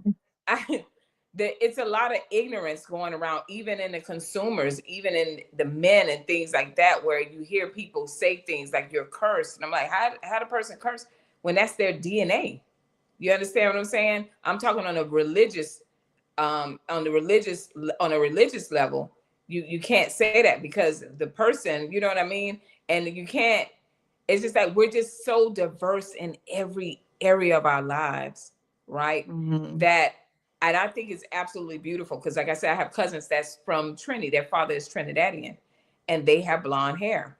it's a lot of ignorance going around, even in the consumers, even in the men and things like that, where you hear people say things like you're cursed. And I'm like, how the person curse when that's their DNA? You understand what I'm saying? I'm talking on a religious level. You can't say that because the person, you know what I mean? And you can't, it's just like, we're just so diverse in every area of our lives, right? That, and I think it's absolutely beautiful because, like I said, I have cousins that's from Trinity. Their father is Trinidadian and they have blonde hair.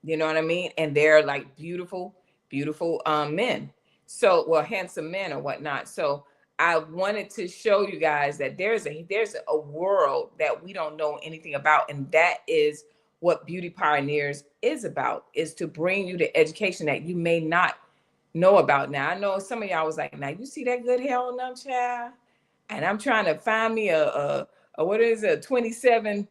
You know what I mean? And they're like beautiful, beautiful men. So, well, handsome men or whatnot. So I wanted to show you guys that there's a world that we don't know anything about. And that is what Beauty Pioneers is about, is to bring you the education that you may not know about. Now, I know some of y'all was like, now you see that good hair on them, child? And I'm trying to find me a what is it, 27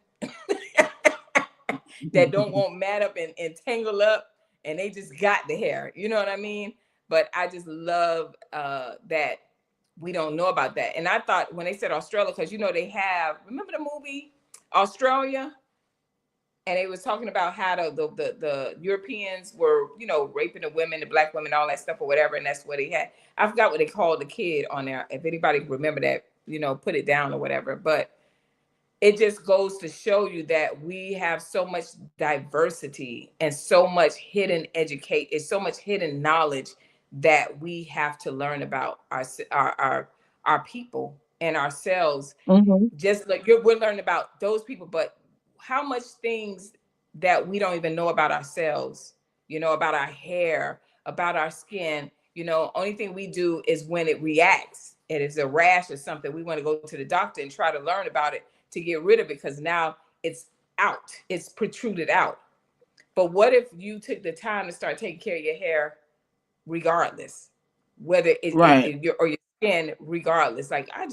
that don't want mat up and tangle up, and they just got the hair. You know what I mean? But I just love that we don't know about that. And I thought when they said Australia, because you know they have, remember the movie Australia? And they was talking about how the Europeans were, you know, raping the women, the black women, all that stuff or whatever. And that's what they had. I forgot what they called the kid on there. If anybody remember that, you know, put it down or whatever. But it just goes to show you that we have so much diversity and so much hidden so much hidden knowledge that we have to learn about our people and ourselves. Just like we're learning about those people, but how much things that we don't even know about ourselves, you know, about our hair, about our skin. You know, only thing we do is when it reacts, it is a rash or something, we want to go to the doctor and try to learn about it to get rid of it, because now it's out, it's protruded out. But what if you took the time to start taking care of your hair regardless, whether your skin regardless? Like I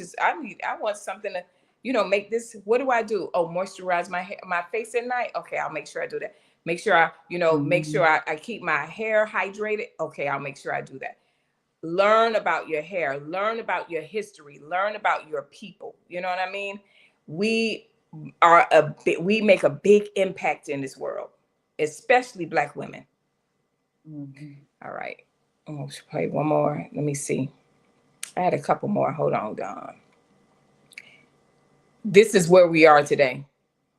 want something to, you know, make this, what do I do? Oh, moisturize my face at night. Okay, I'll make sure I do that. Make sure I, you know, make sure I keep my hair hydrated. Okay, I'll make sure I do that. Learn about your hair, learn about your history, learn about your people. You know what I mean? We make a big impact in this world, especially Black women. All right. I'm going to play one more. Let me see. I had a couple more. Hold on, Don. This is where we are today.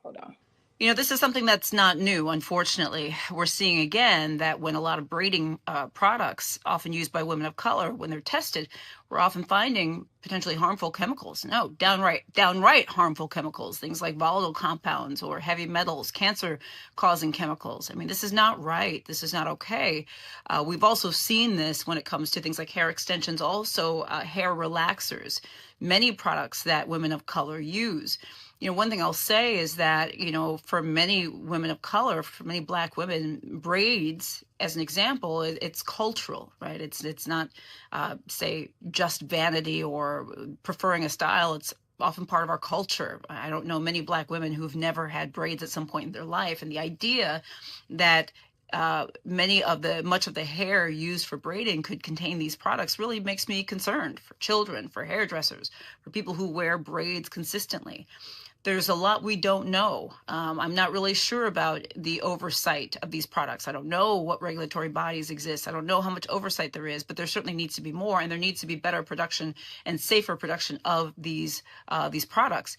Hold on. You know, this is something that's not new, unfortunately. We're seeing again that when a lot of braiding products, often used by women of color, when they're tested, we're often finding potentially harmful chemicals. No, downright harmful chemicals, things like volatile compounds or heavy metals, cancer-causing chemicals. I mean, this is not right. This is not okay. We've also seen this when it comes to things like hair extensions, also hair relaxers, many products that women of color use. You know, one thing I'll say is that, you know, for many women of color, for many Black women, braids, as an example, it's cultural, right? It's not, say, just vanity or preferring a style. It's often part of our culture. I don't know many Black women who've never had braids at some point in their life. And the idea that much of the hair used for braiding could contain these products really makes me concerned for children, for hairdressers, for people who wear braids consistently. There's a lot we don't know. I'm not really sure about the oversight of these products. I don't know what regulatory bodies exist. I don't know how much oversight there is, but there certainly needs to be more, and there needs to be better production and safer production of these products.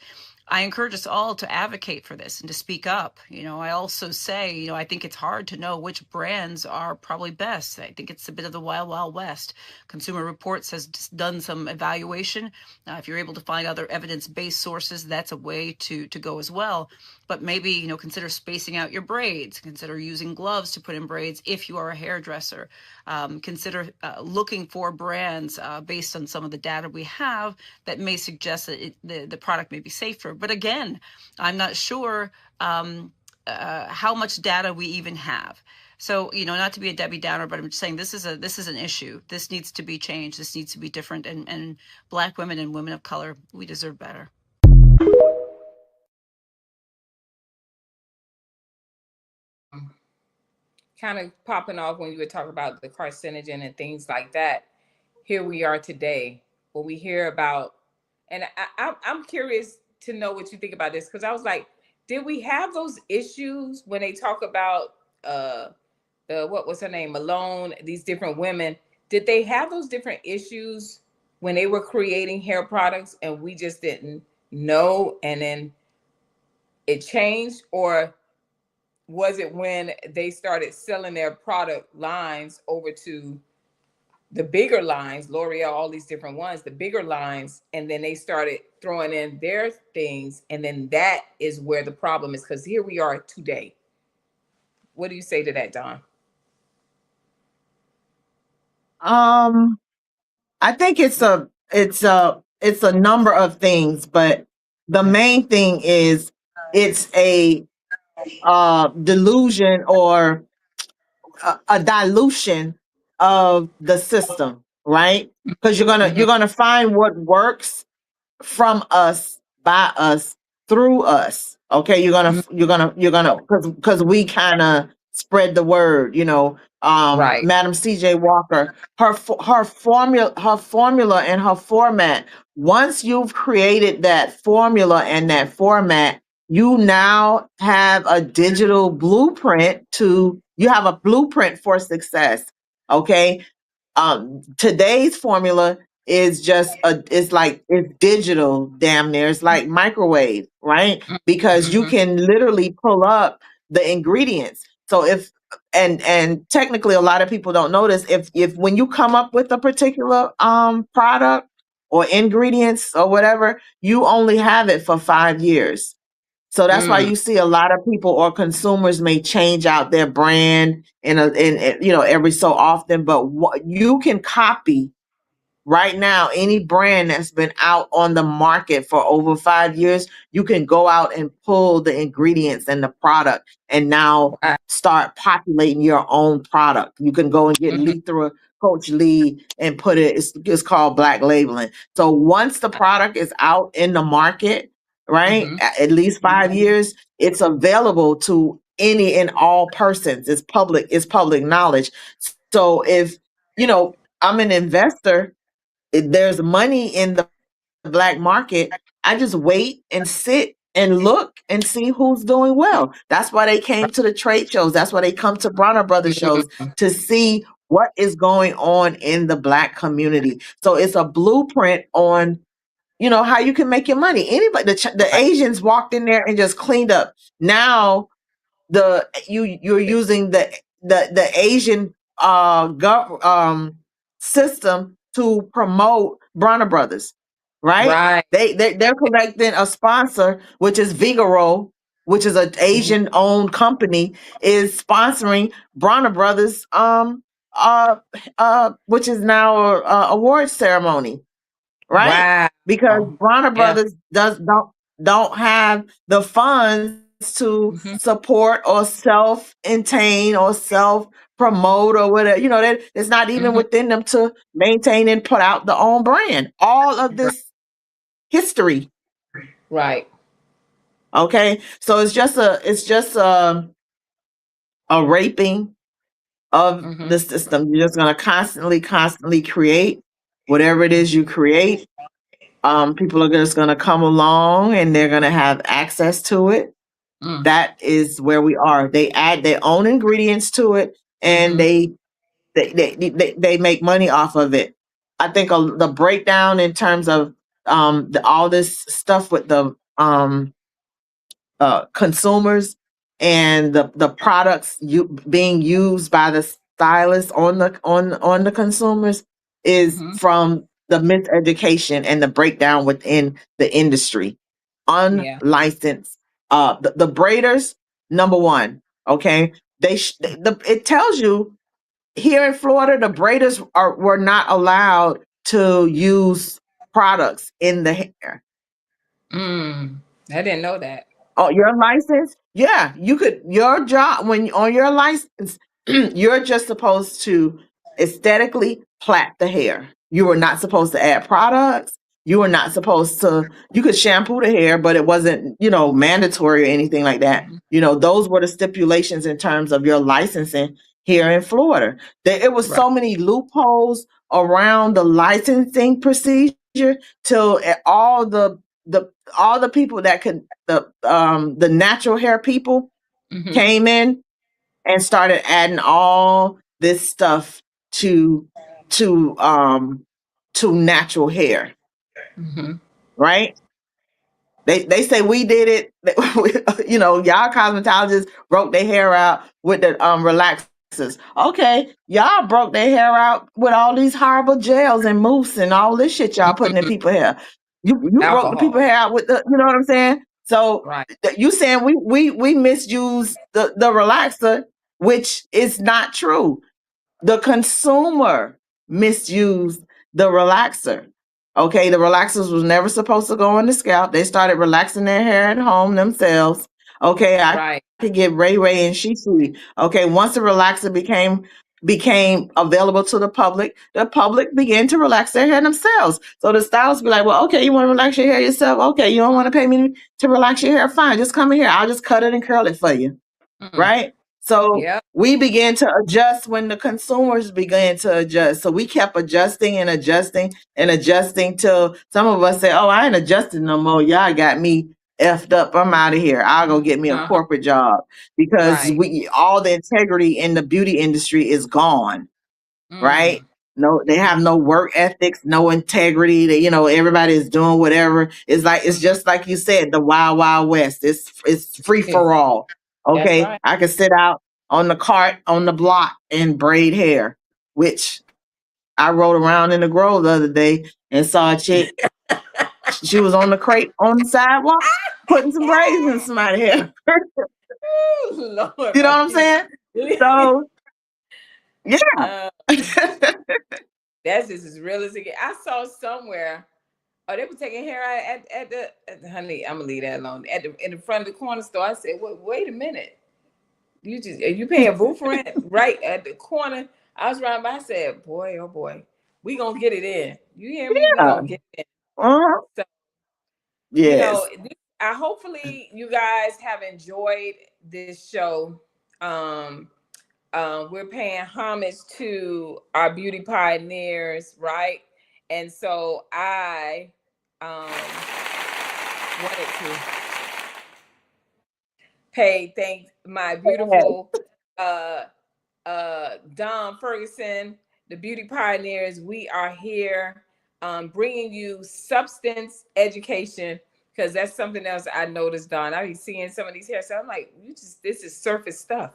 I encourage us all to advocate for this and to speak up. You know, I also say, you know, I think it's hard to know which brands are probably best. I think it's a bit of the wild, wild west. Consumer Reports has just done some evaluation. If you're able to find other evidence-based sources, that's a way to go as well. But maybe, you know, consider spacing out your braids. Consider using gloves to put in braids if you are a hairdresser. Consider looking for brands based on some of the data we have that may suggest that the product may be safer. But again, I'm not sure how much data we even have. So, you know, not to be a Debbie Downer, but I'm just saying this is an issue. This needs to be changed. This needs to be different. And Black women and women of color, we deserve better. Kind of popping off when you were talking about the carcinogen and things like that. Here we are today, when we hear about, and I'm curious to know what you think about this, because I was like, did we have those issues when they talk about what was her name, Malone, these different women? Did they have those different issues when they were creating hair products and we just didn't know, and then it changed? Or was it when they started selling their product lines over to the bigger lines, L'Oreal, all these different ones, the bigger lines, and then they started throwing in their things, and then that is where the problem is, because here we are today. What do you say to that, Don? I think it's a number of things, but the main thing is it's a delusion or a dilution of the system, right? Because you're gonna find what works from us, by us, through us. Okay, you're gonna because we kind of spread the word. You know, Right. Madam C.J. Walker, her formula and her format. Once you've created that formula and that format, you now have a digital blueprint you have a blueprint for success. Okay, today's formula is just it's digital, damn near. It's like microwave, right? Because you can literally pull up the ingredients. So if and technically a lot of people don't notice, if when you come up with a particular product or ingredients or whatever, you only have it for 5 years. So that's why you see a lot of people or consumers may change out their brand every so often. But what you can copy right now, any brand that's been out on the market for over 5 years, you can go out and pull the ingredients and the product and now start populating your own product. You can go and get Lee through Coach Lee and put it's called black labeling. So once the product is out in the market, right, at least 5 years, it's available to any and all persons. It's public knowledge. So if, I'm an investor, there's money in the black market, I just wait and sit and look and see who's doing well. That's why they came to the trade shows. That's why they come to Bronner Brothers shows Mhm. to see what is going on in the Black community. So it's a blueprint on, how you can make your money. Anybody, the Right. Asians walked in there and just cleaned up. Now you're using the Asian system to promote Bronner Brothers, right? Right. They're collecting a sponsor, which is Vigoro, which is an Mhm. Asian owned company, is sponsoring Bronner Brothers uh which is now a award ceremony, right? Wow. Because Bronner Yeah. Brothers don't have the funds to Mhm. support or self-maintain or self-promote or whatever. That it's not even Mhm. within them to maintain and put out their own brand. All of Right. this history. Right. Okay. So it's just a raping of Mhm. the system. You're just gonna constantly create whatever it is you create. People are just going to come along and they're going to have access to it. Mm. That is where we are. They add their own ingredients to it, and Mhm. they make money off of it. I think the breakdown in terms of all this stuff with the consumers and the products being used by the stylists on the consumers is Mhm. from the miseducation and the breakdown within the industry. Yeah. Unlicensed, the braiders, number one. Okay, it tells you here in Florida the braiders were not allowed to use products in the hair. Mm. I didn't know that. Oh, your license? Yeah, you could. Your job when on your license, you're just supposed to aesthetically plait the hair. You were not supposed to add products. You were not supposed to. You could shampoo the hair, but it wasn't, mandatory or anything like that. Mhm. Those were the stipulations in terms of your licensing here in Florida. It was Right. so many loopholes around the licensing procedure till the all the people that could the natural hair people Mhm. came in and started adding all this stuff to to um to natural hair, Mhm. right? They say we did it. Y'all cosmetologists broke their hair out with the relaxers. Okay, y'all broke their hair out with all these horrible gels and mousse and all this shit y'all putting in Mhm. people's hair. You broke the people's Alcohol. hair out with you know what I'm saying? So Right. you saying we misuse the relaxer, which is not true. The consumer misused the relaxer. Okay, the relaxers was never supposed to go on the scalp. They started relaxing their hair at home themselves. Okay, I Right. could get Ray Ray and Shishi. Okay, once the relaxer became available to the public began to relax their hair themselves. So the stylists be like, well, okay, you want to relax your hair yourself? Okay, you don't want to pay me to relax your hair? Fine, just come in here. I'll just cut it and curl it for you, Mm. right? So Yep. we began to adjust when the consumers began to adjust. So we kept adjusting and adjusting and adjusting till some of us say, "Oh, I ain't adjusting no more. Y'all got me effed up. I'm out of here. I'll go get me a Uh-huh. corporate job because Right. we all the integrity in the beauty industry is gone." Right? Mm. No, they have no work ethics, no integrity. Everybody is doing whatever. It's Mhm. just like you said, the wild, wild west. It's free for all. That's Okay, right. I could sit out on the cart on the block and braid hair, which I rode around in the Grove the other day and saw a chick. She was on the crate on the sidewalk putting some braids in somebody's hair. Ooh, Lord, You know what I'm Martina. saying? So yeah. uh, that's just as real as it gets. I saw somewhere. Oh, they were taking hair out honey. I'm gonna leave that alone. In the front of the corner store. I said, wait a minute. You paying booth rent right at the corner. I was riding by. I said, boy, oh boy, we gonna get it in. You hear me? We Yeah. gonna get it in. Uh-huh. So Yes. I hopefully you guys have enjoyed this show. Um, we're paying homage to our beauty pioneers, right? And so I wanted to. thank my beautiful Don Ferguson, the Beauty Pioneers. We are here bringing you substance education, because that's something else I noticed, Don. I be seeing some of these hairstyles. I'm like, this is surface stuff.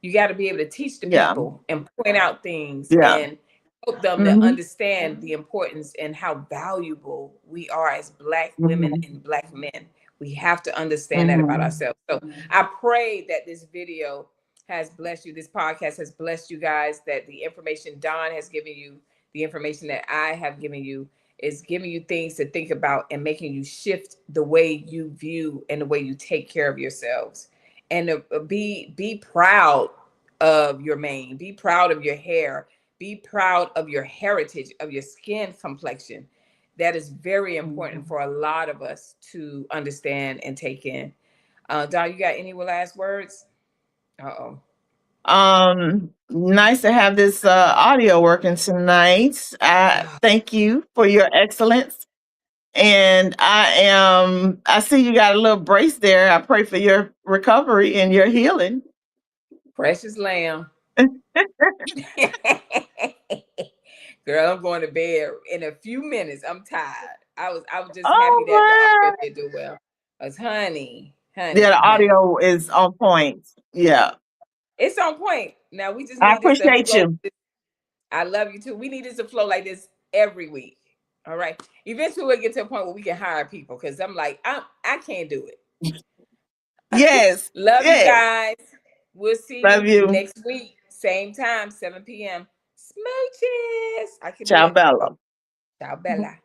You got to be able to teach the Yeah. people and point out things Yeah. and help them to Mm-hmm. understand the importance and how valuable we are as Black women Mm-hmm. and Black men. We have to understand that about ourselves. So I pray that this video has blessed you. This podcast has blessed you guys, that the information Don has given you, the information that I have given you, is giving you things to think about and making you shift the way you view and the way you take care of yourselves. And be proud of your mane, be proud of your hair, be proud of your heritage, of your skin complexion. That is very important for a lot of us to understand and take in. Don, you got any last words? Uh-oh. Nice to have this audio working tonight. Thank you for your excellence. And I see you got a little brace there. I pray for your recovery and your healing. Precious lamb. Girl, I'm going to bed in a few minutes. I'm tired. I was just happy that the audio did do well. Cause honey. Yeah, the audio is on point. Yeah. It's on point. Now we just I need this to appreciate flow. you. I love you too. We need this to flow like this every week. All right. Eventually we'll get to a point where we can hire people, because I'm like, I can't do it. Yes. Love you Yes. guys. We'll see Love you you. next week. Same time, 7 p.m. Smooches. I can do Ciao, it. Bella. Ciao, Bella.